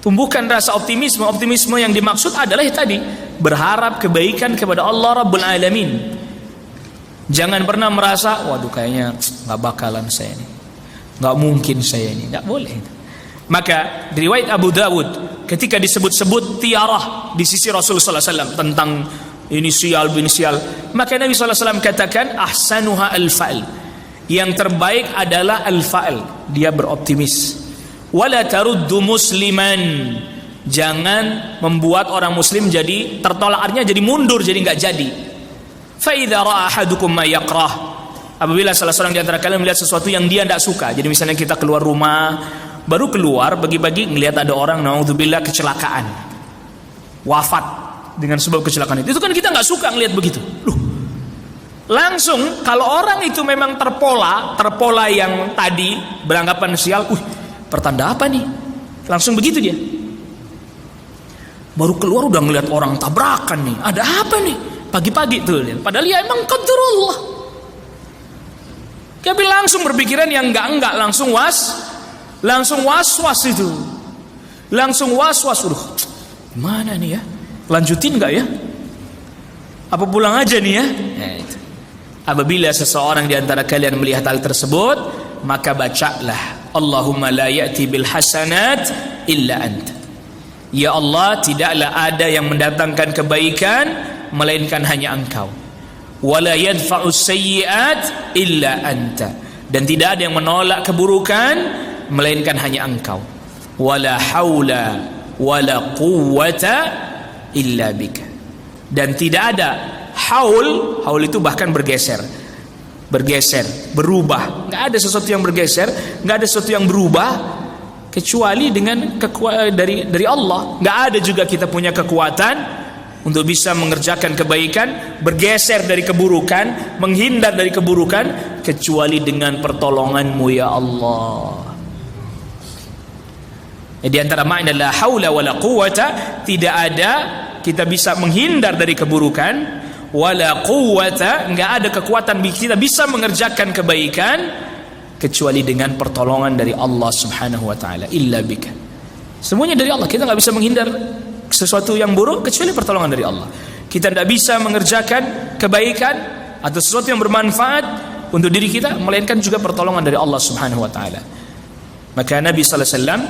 tumbuhkan rasa optimisme. Optimisme yang dimaksud adalah tadi, berharap kebaikan kepada Allah Rabbul Alamin. Jangan pernah merasa, waduh kayaknya gak bakalan saya ini, gak mungkin saya ini. Gak boleh. Maka riwayat Abu Dawud ketika disebut-sebut tiarah di sisi Rasulullah SAW tentang inisial binisial. Maka Nabi SAW katakan ahsanuha al-fa'l, yang terbaik adalah al-fa'l, dia beroptimis. Wala taruddu musliman, jangan membuat orang muslim jadi tertolak, artinya jadi mundur, jadi nggak jadi. Fa idza ra'a ahadukum ma yakrah, apabila salah seorang di antara kalian melihat sesuatu yang dia tidak suka, jadi misalnya kita keluar rumah, baru keluar bagi-bagi ngelihat ada orang naudzubillah kecelakaan, wafat dengan sebab kecelakaan itu kan kita nggak suka ngelihat begitu. Langsung kalau orang itu memang terpola yang tadi beranggapan sial, pertanda apa nih? Langsung begitu dia. Baru keluar udah ngelihat orang tabrakan nih. Ada apa nih? Pagi-pagi tuh. Padahal ya emang qadarullah. Tapi langsung berpikiran yang enggak, langsung was-was itu. Langsung was-was. Gimana nih ya? Lanjutin enggak ya? Apa pulang aja nih ya? Nah, itu. Apabila seseorang di antara kalian melihat hal tersebut, maka bacalah Allahumma la ya'ti bil hasanat illa anta. Ya Allah, tidaklah ada yang mendatangkan kebaikan melainkan hanya Engkau. Wala yadfa'us sayyi'at illa anta, dan tidak ada yang menolak keburukan melainkan hanya Engkau. Wala haula wala quwwata illa bika, dan tidak ada haul itu bahkan bergeser, berubah. Nggak ada sesuatu yang bergeser, nggak ada sesuatu yang berubah kecuali dengan kekuatan dari Allah. Nggak ada juga kita punya kekuatan untuk bisa mengerjakan kebaikan, bergeser dari keburukan, menghindar dari keburukan, kecuali dengan pertolongan-Mu ya Allah. Di antara makna la haula wala quwwata, tidak ada kita bisa menghindar dari keburukan, wala quwwata, enggak ada kekuatan kita bisa mengerjakan kebaikan kecuali dengan pertolongan dari Allah Subhanahu wa taala. Illa bika, semuanya dari Allah. Kita enggak bisa menghindar sesuatu yang buruk kecuali pertolongan dari Allah. Kita tidak bisa mengerjakan kebaikan atau sesuatu yang bermanfaat untuk diri kita melainkan juga pertolongan dari Allah Subhanahu wa taala. Maka Nabi sallallahu alaihi wasallam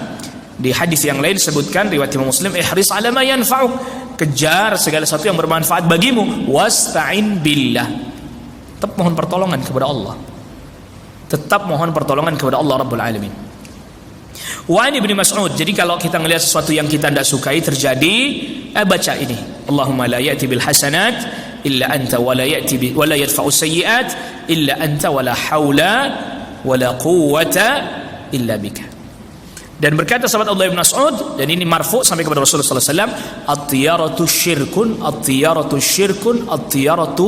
di hadis yang lain sebutkan, riwayat Imam Muslim, ihris ala ma yanfa'uk, kejar segala sesuatu yang bermanfaat bagimu, wasta'in billah, tetap mohon pertolongan kepada Allah, tetap mohon pertolongan kepada Allah Rabbul Alamin. Wa Ibnu Mas'ud, jadi kalau kita melihat sesuatu yang kita tidak sukai terjadi, baca ini, Allahumma la ya'ti bil hasanat illa anta wa la yadfa'u sayyi'at illa anta wa la haula wa la quwwata illa bika. Dan berkata sahabat Abdullah bin Mas'ud, dan ini marfu sampai kepada Rasulullah sallallahu alaihi wasallam, at-tiyaratu syirkun, at-tiyaratu syirkun, at-tiyaratu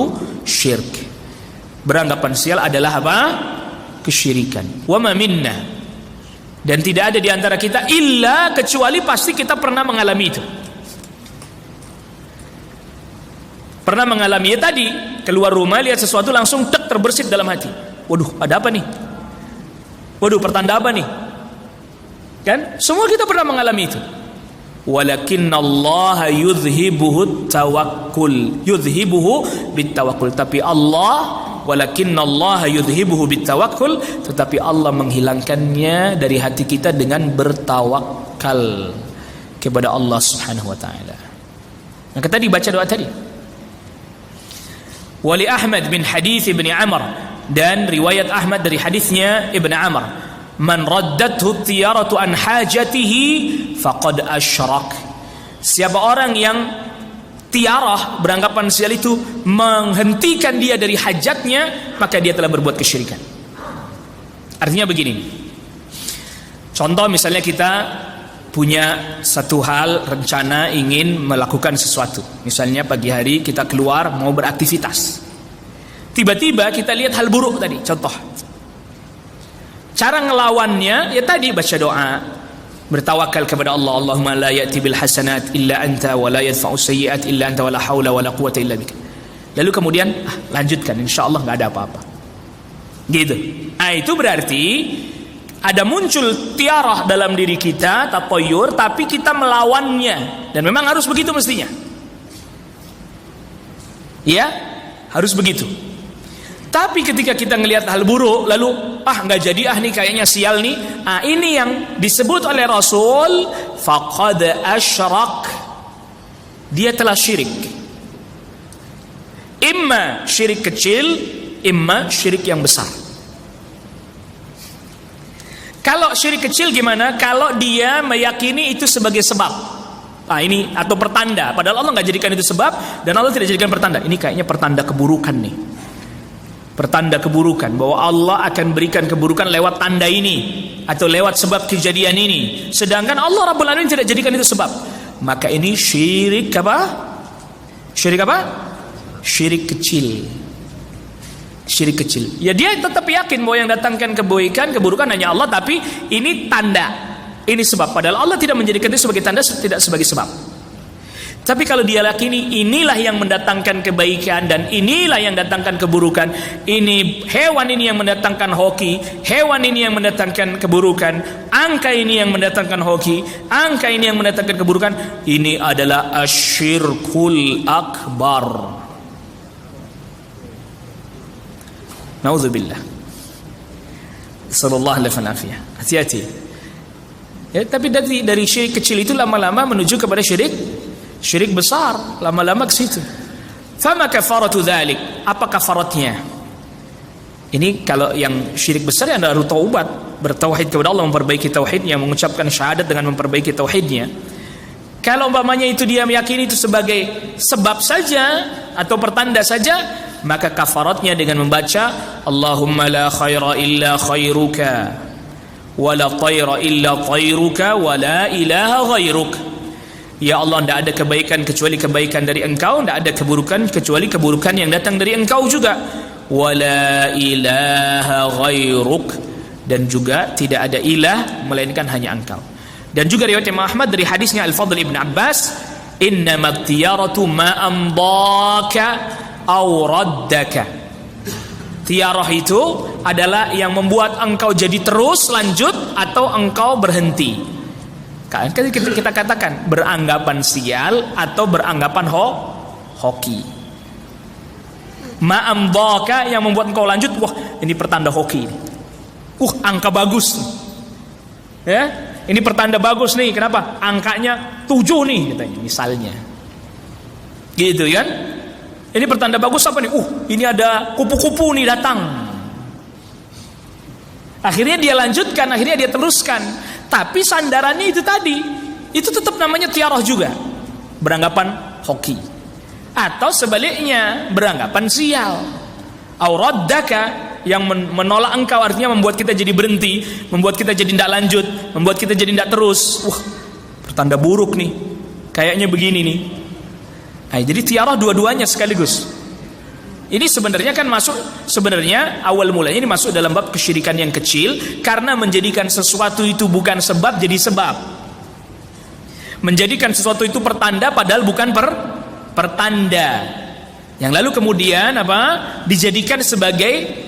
syirk. Beranggapan sial adalah apa? Kesyirikan. Wa ma minna, dan tidak ada di antara kita illa kecuali pasti kita pernah mengalami itu. Pernah mengalami ya tadi, keluar rumah lihat sesuatu langsung terbersit dalam hati. Waduh, ada apa nih? Waduh, pertanda apa nih? Kan? Semua kita pernah mengalami itu. Walakinnallaha yudhibuhu tawakkul, yudhibuhu bitawakkul. Tapi Allah, walakinnallaha yudhibuhu bitawakkul, tetapi Allah menghilangkannya dari hati kita dengan bertawakal kepada Allah Subhanahu wa taala. Maka tadi baca doa tadi. Wali Ahmad bin hadits Ibnu Amr, dan riwayat Ahmad dari hadisnya Ibnu Amr, man raddathu tiyaratu an hajatihi faqad asyrak. Siapa orang yang tiarah beranggapan sial itu menghentikan dia dari hajatnya, maka dia telah berbuat kesyirikan. Artinya begini, contoh misalnya kita punya satu hal, rencana ingin melakukan sesuatu, misalnya pagi hari kita keluar mau beraktivitas, tiba-tiba kita lihat hal buruk tadi, contoh. Cara ngelawannya ya tadi baca doa, bertawakal kepada Allah, Allahumma la ya'ti bil hasanat illa anta wa la yadfa'u sayyi'at illa anta wa la haula wa la quwwata illa bika. Lalu kemudian lanjutkan, insyaallah enggak ada apa-apa. Gitu. Itu berarti ada muncul tiarah dalam diri kita, tatoyur, tapi kita melawannya, dan memang harus begitu mestinya. Ya, harus begitu. Tapi ketika kita ngelihat hal buruk lalu nggak jadi nih kayaknya sial nih, ini yang disebut oleh Rasul faqad asyrak, dia telah syirik. Imma syirik kecil, imma syirik yang besar. Kalau syirik kecil gimana? Kalau dia meyakini itu sebagai sebab. Nah ini, atau pertanda. Padahal Allah nggak jadikan itu sebab, dan Allah tidak jadikan pertanda. Ini kayaknya pertanda keburukan nih. Pertanda keburukan, bahwa Allah akan berikan keburukan lewat tanda ini, atau lewat sebab kejadian ini. Sedangkan Allah Rabbul Alamin tidak jadikan itu sebab. Maka ini syirik apa? Syirik apa? Syirik kecil. Syirik kecil. Ya dia tetap yakin bahwa yang datangkan kebaikan, keburukan hanya Allah, tapi ini tanda, ini sebab. Padahal Allah tidak menjadikan itu sebagai tanda, tidak sebagai sebab. Tapi kalau dia yakini inilah yang mendatangkan kebaikan dan inilah yang mendatangkan keburukan, ini hewan ini yang mendatangkan hoki, hewan ini yang mendatangkan keburukan, angka ini yang mendatangkan hoki, angka ini yang mendatangkan keburukan, ini adalah asyirkul akbar. Nauzubillah. Sallallahu alaihi wasallam. Hati-hati. Ya, tapi dari syirik kecil itu lama-lama menuju kepada syirik besar, lama-lama ke situ. Fama kafaratu dzalik? Apa kafaratnya? Ini kalau yang syirik besar yang harus taubat, bertauhid kepada Allah, memperbaiki tauhidnya, mengucapkan syahadat dengan memperbaiki tauhidnya. Kalau umpamanya itu dia meyakini itu sebagai sebab saja atau pertanda saja, maka kafaratnya dengan membaca Allahumma la khaira illa khairuka wa la tayra illa tayruka wa la ilaha ghairuk. Ya Allah, tidak ada kebaikan kecuali kebaikan dari Engkau, tidak ada keburukan kecuali keburukan yang datang dari Engkau juga. Wa la ilaha ghairuk, dan juga tidak ada ilah melainkan hanya Engkau. Dan juga riwayat Imam Ahmad dari hadisnya Al-Fadl Ibn Abbas, innamat tiyaratu ma amdaka aw raddaka. Tiarah itu adalah yang membuat engkau jadi terus lanjut atau engkau berhenti. Kan kita katakan beranggapan sial atau beranggapan hoki. Ma amdaka, yang membuat engkau lanjut, wah ini pertanda hoki. Angka bagus. Ya? Ini pertanda bagus nih, kenapa? Angkanya 7 nih, katanya, misalnya. Gitu kan? Ini pertanda bagus apa nih? Ini ada kupu-kupu nih datang. Akhirnya dia lanjutkan, akhirnya dia teruskan. Tapi sandarannya itu tadi, itu tetap namanya tiarah juga. Beranggapan hoki. Atau sebaliknya, beranggapan sial. Auraddaka, yang menolak engkau, artinya membuat kita jadi berhenti, membuat kita jadi tidak lanjut, membuat kita jadi tidak terus. Pertanda buruk nih, kayaknya begini nih. Jadi tiarah dua-duanya sekaligus. Ini sebenarnya kan masuk, sebenarnya awal mulanya ini masuk dalam bab kesyirikan yang kecil, karena menjadikan sesuatu itu bukan sebab jadi sebab, menjadikan sesuatu itu pertanda padahal bukan pertanda, yang lalu kemudian dijadikan sebagai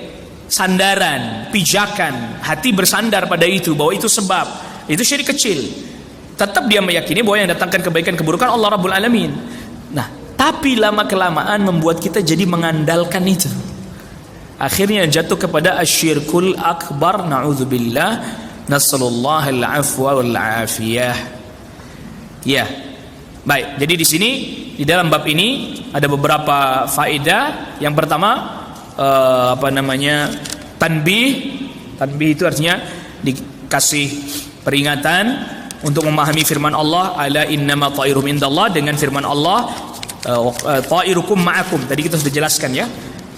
sandaran, pijakan, hati bersandar pada itu, bahwa itu sebab. Itu syirik kecil. Tetap dia meyakini bahwa yang datangkan kebaikan keburukan Allah Rabbul Alamin. Nah, tapi lama-kelamaan membuat kita jadi mengandalkan itu. Akhirnya jatuh kepada asyirkul akbar, na'udzubillah, nasallallahu al-afwa wal afiyah. Ya. Baik, jadi di sini di dalam bab ini ada beberapa faedah. Yang pertama, tanbih itu artinya dikasih peringatan untuk memahami firman Allah, ala innama ta'irum indallah, dengan firman Allah ta'irukum ma'akum. Tadi kita sudah jelaskan ya,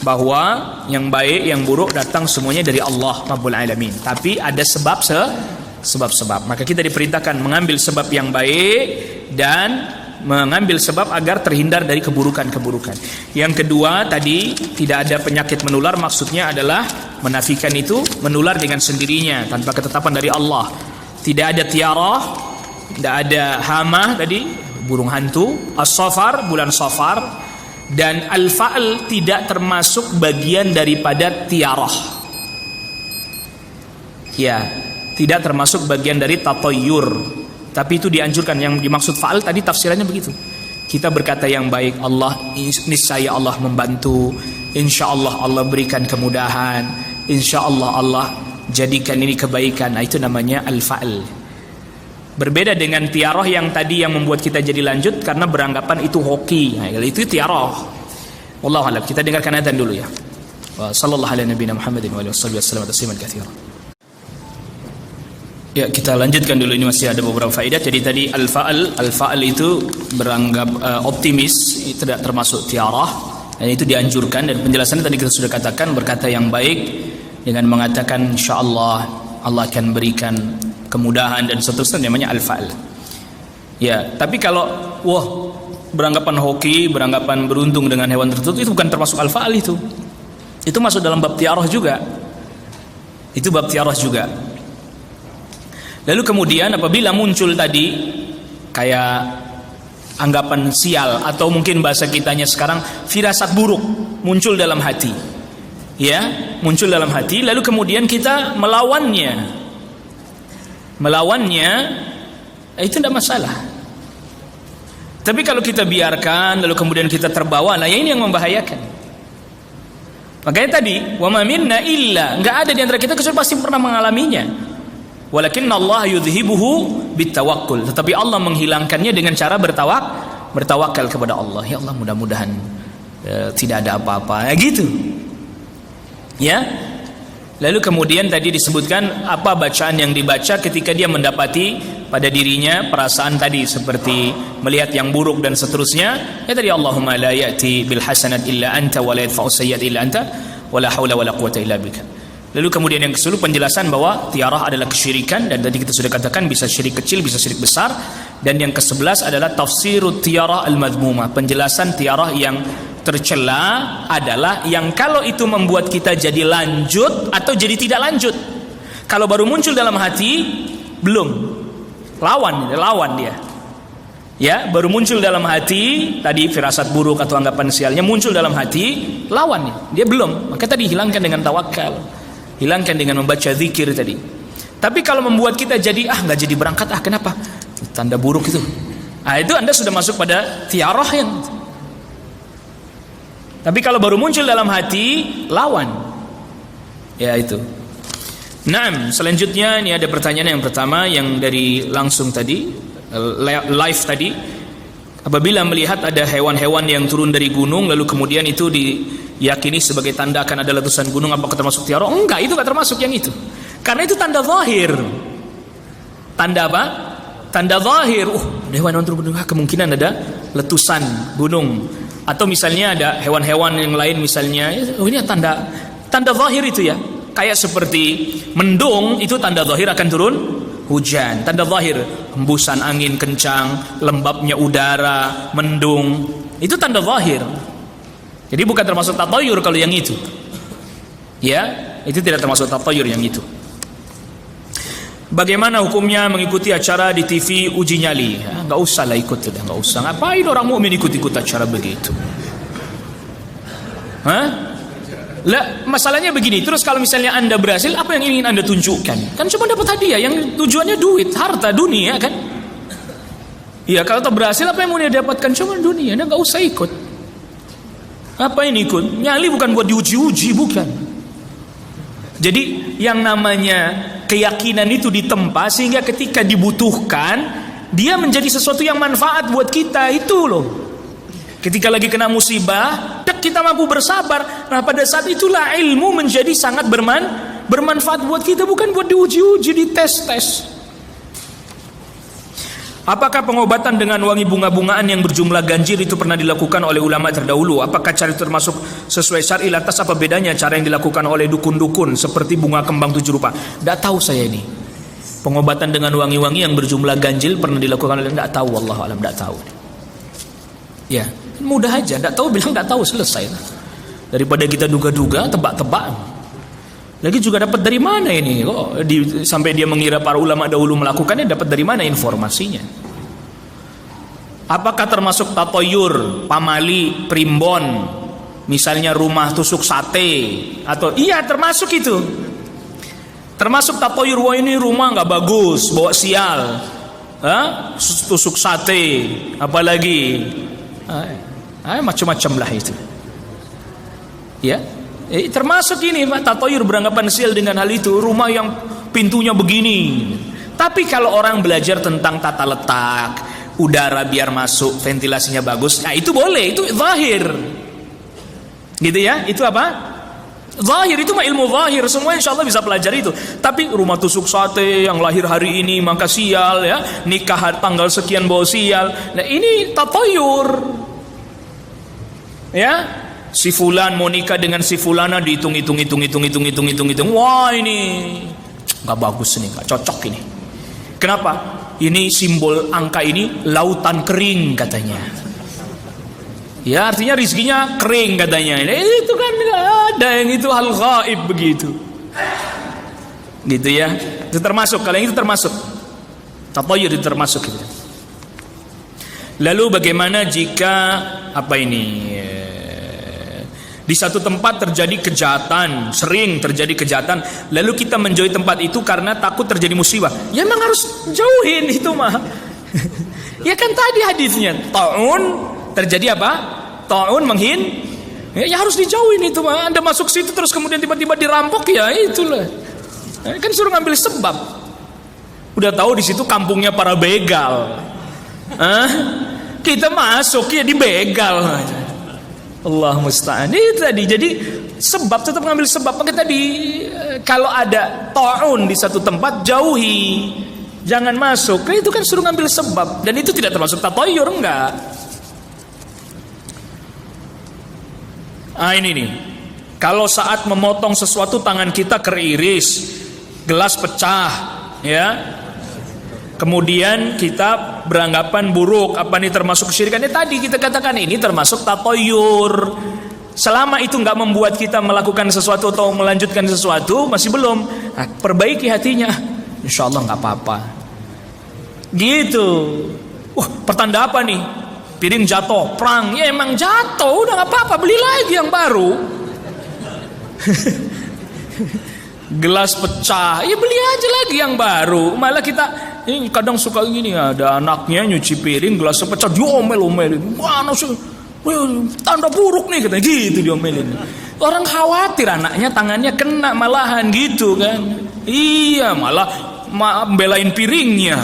bahwa yang baik yang buruk datang semuanya dari Allah Rabbul Alamin, tapi ada sebab-sebab. Maka kita diperintahkan mengambil sebab yang baik dan mengambil sebab agar terhindar dari keburukan-keburukan. Yang kedua tadi, tidak ada penyakit menular, maksudnya adalah menafikan itu menular dengan sendirinya tanpa ketetapan dari Allah. Tidak ada tiarah, tidak ada hama tadi, burung hantu, as-safar, bulan safar, dan al-fa'l tidak termasuk bagian daripada tiarah. Ya, tidak termasuk bagian dari tatayyur. Tapi itu dianjurkan. Yang dimaksud fa'al tadi tafsirannya begitu. Kita berkata yang baik, Allah niscaya Allah membantu, insyaallah Allah berikan kemudahan, insyaallah Allah jadikan ini kebaikan. Nah, itu namanya al-fa'al. Berbeda dengan tiarah yang tadi yang membuat kita jadi lanjut karena beranggapan itu hoki. Nah, itu tiarah. Wallahu a'lam. Kita dengarkan adzan dulu ya. Wa sallallahu ala nabiyina Muhammadin wa alihi wasallam tasliman katsiran. Ya, kita lanjutkan dulu, ini masih ada beberapa faedah. Jadi tadi al-fa'al itu beranggap optimis, itu tidak termasuk tiarah, dan itu dianjurkan. Dan penjelasannya tadi kita sudah katakan, berkata yang baik dengan mengatakan insyaallah Allah akan berikan kemudahan dan seterusnya, namanya al-fa'al. Ya, tapi kalau beranggapan hoki, beranggapan beruntung dengan hewan tertentu, itu bukan termasuk al-fa'al itu. Itu masuk dalam bab tiarah juga. Itu bab tiarah juga. Lalu kemudian apabila muncul tadi kayak anggapan sial, atau mungkin bahasa kitanya sekarang firasat buruk muncul dalam hati, ya, muncul dalam hati, lalu kemudian kita melawannya, itu tidak masalah. Tapi kalau kita biarkan lalu kemudian kita terbawa, nah ini yang membahayakan. Makanya tadi wa ma minna illa, enggak ada di antara kita kecuali pasti pernah mengalaminya. Walakinna Allah yudhibuhu bitawakkul, tetapi Allah menghilangkannya dengan cara bertawakal kepada Allah. Ya Allah, mudah-mudahan tidak ada apa-apa, gitu. Ya. Lalu kemudian tadi disebutkan apa bacaan yang dibaca ketika dia mendapati pada dirinya perasaan tadi seperti melihat yang buruk dan seterusnya. Ya tadi Allahumma la ya'ti bil hasanat illa anta wa la yadfa'u sayyi'at illa anta wa la haula wa la quwwata illa bika. Lalu kemudian yang ke-10 penjelasan bahwa tiarah adalah kesyirikan, dan tadi kita sudah katakan bisa syirik kecil, bisa syirik besar. Dan yang ke-11 adalah tafsirut tiarah al-madhmumah, penjelasan tiarah yang tercela adalah yang kalau itu membuat kita jadi lanjut atau jadi tidak lanjut. Kalau baru muncul dalam hati, belum, lawan dia. Ya, baru muncul dalam hati tadi firasat buruk atau anggapan sialnya muncul dalam hati, lawannya dia belum, maka tadi hilangkan dengan tawakal, hilangkan dengan membaca zikir tadi. Tapi kalau membuat kita jadi nggak jadi berangkat, kenapa? Tanda buruk itu. Itu Anda sudah masuk pada tiarah yang. Tapi kalau baru muncul dalam hati, lawan. Ya itu. Nah, selanjutnya ini ada pertanyaan yang pertama yang dari langsung tadi, live tadi. Apabila melihat ada hewan-hewan yang turun dari gunung lalu kemudian itu diyakini sebagai tanda akan ada letusan gunung, apakah termasuk tiarah? Enggak, itu enggak termasuk yang itu. Karena itu tanda zahir. Tanda apa? Tanda zahir. Ada hewan turun gunung, kemungkinan ada letusan gunung. Atau misalnya ada hewan-hewan yang lain misalnya, ini tanda zahir itu ya. Kayak seperti mendung, itu tanda zahir akan turun hujan. Tanda zahir, hembusan angin kencang, lembabnya udara, mendung, itu tanda zahir. Jadi bukan termasuk tatayur kalau yang itu. Ya, itu tidak termasuk tatayur yang itu. Bagaimana hukumnya mengikuti acara di TV uji nyali? Enggak usah lah ikut, enggak usah. Ngapain orang mukmin ikut-ikut acara begitu? Lah, masalahnya begini. Terus kalau misalnya Anda berhasil, apa yang ingin Anda tunjukkan? Kan cuma dapat hadiah, yang tujuannya duit, harta, dunia kan? Iya, kalau tak berhasil apa yang mau dia dapatkan? Cuma dunia. Anda enggak usah ikut. Apa ini ikut? Nyali bukan buat diuji-uji, bukan. Jadi yang namanya keyakinan itu ditempa sehingga ketika dibutuhkan dia menjadi sesuatu yang manfaat buat kita, itu loh. Ketika lagi kena musibah, kita mampu bersabar. Nah, pada saat itulah ilmu menjadi sangat bermanfaat buat kita, bukan buat diuji-uji, dites-tes. Apakah pengobatan dengan wangi bunga-bungaan yang berjumlah ganjil itu pernah dilakukan oleh ulama terdahulu? Apakah cara itu termasuk sesuai syar'i? Lantas apa bedanya cara yang dilakukan oleh dukun-dukun seperti bunga kembang 7 rupa? Tidak tahu saya ini. Pengobatan dengan wangi-wangi yang berjumlah ganjil pernah dilakukan oleh, tidak tahu, wallahu alam, tidak tahu. Ya, mudah aja, tidak tahu bilang tidak tahu, selesai. Daripada kita duga-duga, tebak-tebak. Lagi juga dapat dari mana ini? Sampai dia mengira para ulama dahulu melakukannya, dapat dari mana informasinya? Apakah termasuk tatayur, pamali, primbon, misalnya rumah tusuk sate, atau iya termasuk itu? Termasuk tatayur, wah ini rumah nggak bagus, bawa sial, tusuk sate, apalagi, macam-macam lah itu, ya. Termasuk ini Pak, tatayur, beranggapan sial dengan hal itu, rumah yang pintunya begini. Tapi kalau orang belajar tentang tata letak, udara biar masuk, ventilasinya bagus, nah itu boleh, itu zahir. Gitu ya, itu apa? Zahir, itu mah ilmu zahir, semua insya Allah bisa pelajari itu. Tapi rumah tusuk sate, yang lahir hari ini maka sial ya, nikah tanggal sekian bawa sial. Nah ini tatayur ya, si fulan mau nikah dengan si fulana, dihitung. Wah ini nggak bagus nih, nggak cocok ini. Kenapa? Ini simbol angka ini lautan kering katanya. Ya artinya rizkinya kering katanya. Itu kan nggak ada, yang itu hal gaib begitu. Gitu ya. Itu termasuk, kalau yang itu termasuk. Tatayur itu termasuk gitu. Lalu bagaimana jika apa ini? Di satu tempat terjadi kejahatan, sering terjadi kejahatan, lalu kita menjauhi tempat itu karena takut terjadi musibah. Ya memang harus jauhin itu mah. Ya kan tadi hadisnya, ta'un terjadi apa? Ta'un ya harus dijauhin itu mah. Anda masuk situ terus kemudian tiba-tiba dirampok, ya itulah. Kan suruh ngambil sebab. Udah tahu di situ kampungnya para begal. Kita masuk ya dibegal. Allah musta'an. Itu tadi. Jadi sebab, tetap ngambil sebab. Maka tadi kalau ada ta'un di satu tempat, jauhi. Jangan masuk. Itu kan suruh ngambil sebab. Dan itu tidak termasuk tatayur, enggak. Ini nih. Kalau saat memotong sesuatu tangan kita keriris, gelas pecah, ya. Kemudian kita beranggapan buruk, apa ini termasuk kesyirikan? Tadi kita katakan ini termasuk tatayur. Selama itu nggak membuat kita melakukan sesuatu atau melanjutkan sesuatu, masih belum. Nah, perbaiki hatinya. Insya Allah nggak apa-apa. Gitu. Wah, pertanda apa nih? Piring jatuh, perang. Ya emang jatuh, udah nggak apa-apa, beli lagi yang baru. Gelas pecah, ya beli aja lagi yang baru. Malah kita ini kadang suka gini, ada anaknya nyuci piring, gelasnya pecah, diomel-omelin. Mana sih? Tanda buruk nih katanya, gitu diomelin. Orang khawatir anaknya tangannya kena malahan gitu kan. Iya, malah belain piringnya.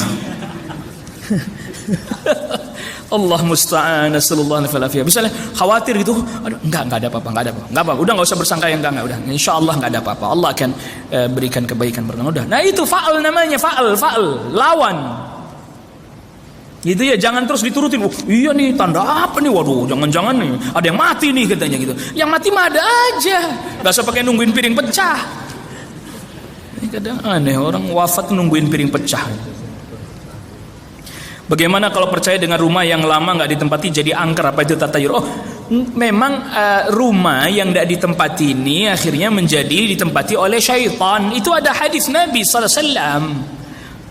Allah musta'an, sallallahu alaihi wasallam. Misalnya khawatir gitu, aduh, enggak ada apa-apa, enggak apa-apa. Udah enggak usah bersangka yang enggak, udah. Insyaallah enggak ada apa-apa. Allah akan berikan kebaikan berkah. Udah. Nah, itu fa'al namanya, fa'al, lawan. Gitu ya, jangan terus diturutin. Oh, iya nih, tanda apa nih? Waduh, jangan-jangan nih ada yang mati nih katanya gitu. Yang mati mah ada aja. Enggak usah pakai nungguin piring pecah. Ini kadang aneh, orang wafat nungguin piring pecah. Bagaimana kalau percaya dengan rumah yang lama nggak ditempati jadi angker, apa itu tatayur? Oh, memang rumah yang tidak ditempati ini akhirnya menjadi ditempati oleh syaitan. Itu ada hadis Nabi SAW.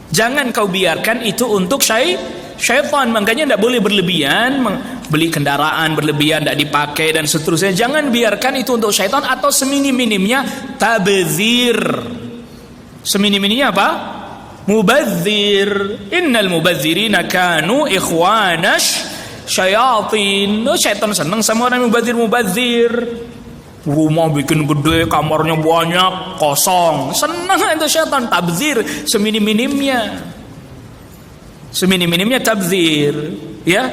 Jangan kau biarkan itu untuk syaitan. Makanya tidak boleh berlebihan, beli kendaraan berlebihan tidak dipakai dan seterusnya. Jangan biarkan itu untuk syaitan, atau seminim-minimnya tabdzir. Seminim-minimnya apa? Mubadzir. Innal mubadzirina kanu ikhwanash syayatin. Syaitan senang sama orang mubadzir. Rumah bikin gede, kamarnya banyak, kosong. Senang itu syaitan. Tabdzir seminim-minimnya. Seminim-minimnya tabdzir. Ya,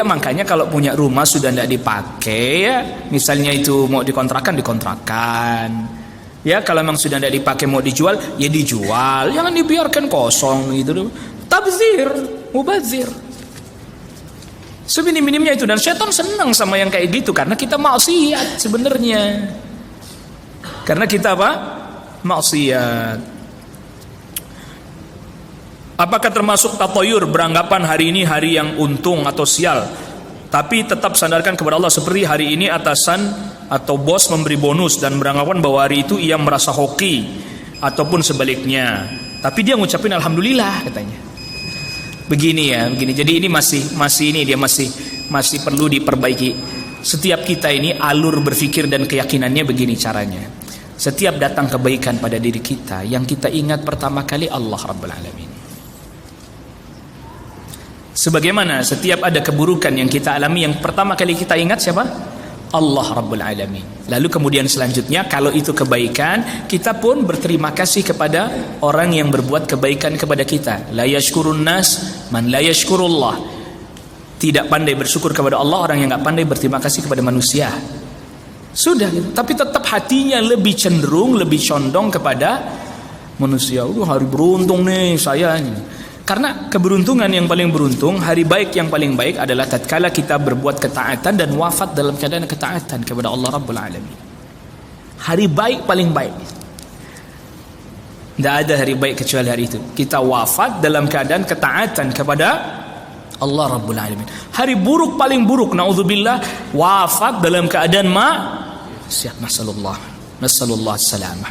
makanya kalau punya rumah sudah tidak dipakai, ya, misalnya itu mau dikontrakan. Ya, kalau memang sudah tidak dipakai mau dijual, ya dijual. Jangan dibiarkan kosong gitu. Tabdzir, mubadzir. Seminim-minimnya itu. Dan setan senang sama yang kayak gitu, karena kita maksiat sebenarnya. Karena kita apa? Maksiat. Apakah termasuk tatayur beranggapan hari ini hari yang untung atau sial, tapi tetap sandarkan kepada Allah, seperti hari ini atasan atau bos memberi bonus dan beranggapan bahwa hari itu ia merasa hoki, ataupun sebaliknya, tapi dia ngucapin alhamdulillah katanya. Begini. Jadi ini masih perlu diperbaiki. Setiap kita ini alur berpikir dan keyakinannya begini caranya. Setiap datang kebaikan pada diri kita, yang kita ingat pertama kali Allah Rabbul Alamin. Sebagaimana setiap ada keburukan yang kita alami, yang pertama kali kita ingat siapa? Allah Rabbul Alamin. Lalu kemudian selanjutnya, kalau itu kebaikan, kita pun berterima kasih kepada orang yang berbuat kebaikan kepada kita. La yashkurun nas man la yashkurullah. Tidak pandai bersyukur kepada Allah orang yang enggak pandai berterima kasih kepada manusia. Sudah gitu. Tapi tetap hatinya lebih cenderung, lebih condong kepada manusia. Hari beruntung nih saya ini. Karena keberuntungan yang paling beruntung, hari baik yang paling baik adalah tatkala kita berbuat ketaatan dan wafat dalam keadaan ketaatan kepada Allah Rabbul Alamin. Hari baik paling baik. Tidak ada hari baik kecuali hari itu. Kita wafat dalam keadaan ketaatan kepada Allah Rabbul Alamin. Hari buruk paling buruk, naudzubillah, wafat dalam keadaan maksiat. Nasallallahu salamah.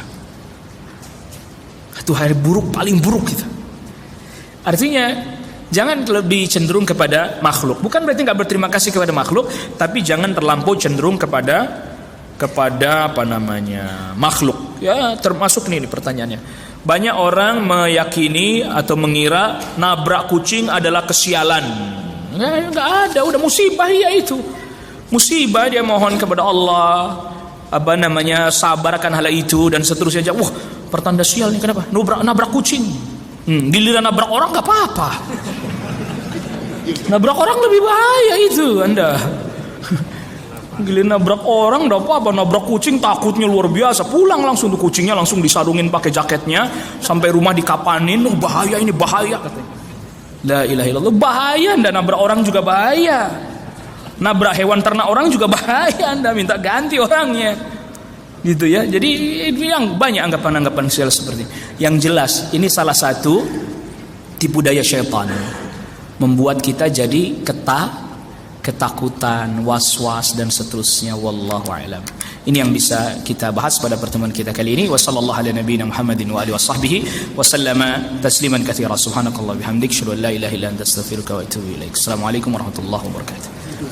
Itu hari buruk paling buruk kita. Artinya jangan lebih cenderung kepada makhluk. Bukan berarti nggak berterima kasih kepada makhluk, tapi jangan terlampau cenderung kepada makhluk. Ya, termasuk nih pertanyaannya. Banyak orang meyakini atau mengira nabrak kucing adalah kesialan. Nggak ada, udah musibah ya itu. Musibah, dia mohon kepada Allah sabar akan hal itu dan seterusnya. Wah, pertanda sial nih, kenapa? Nabrak kucing. Giliran nabrak orang nggak apa-apa. Nabrak orang lebih bahaya itu Anda. Giliran nabrak orang nggak apa-apa, nabrak kucing takutnya luar biasa. Pulang langsung tuh kucingnya langsung disarungin pakai jaketnya sampai rumah dikapanin. Bahaya ini, bahaya katanya. La ilaha illallah, bahaya. Anda nabrak orang juga bahaya. Nabrak hewan ternak orang juga bahaya. Anda minta ganti orangnya. Gitu ya. Jadi yang banyak anggapan-anggapan sial seperti ini. Yang jelas ini salah satu tipu daya syaitan, membuat kita jadi ketakutan, was-was dan seterusnya. Wallahu a'lam. Ini yang bisa kita bahas pada pertemuan kita kali ini. Wassallallahu ala nabiyina Muhammadin wa alihi washabbihi wa sallama tasliman katsira. Subhanakallah bihamdik, asyhadu an la ilaha illa anta astaghfiruka wa atubu ilaik. Assalamualaikum warahmatullahi wabarakatuh.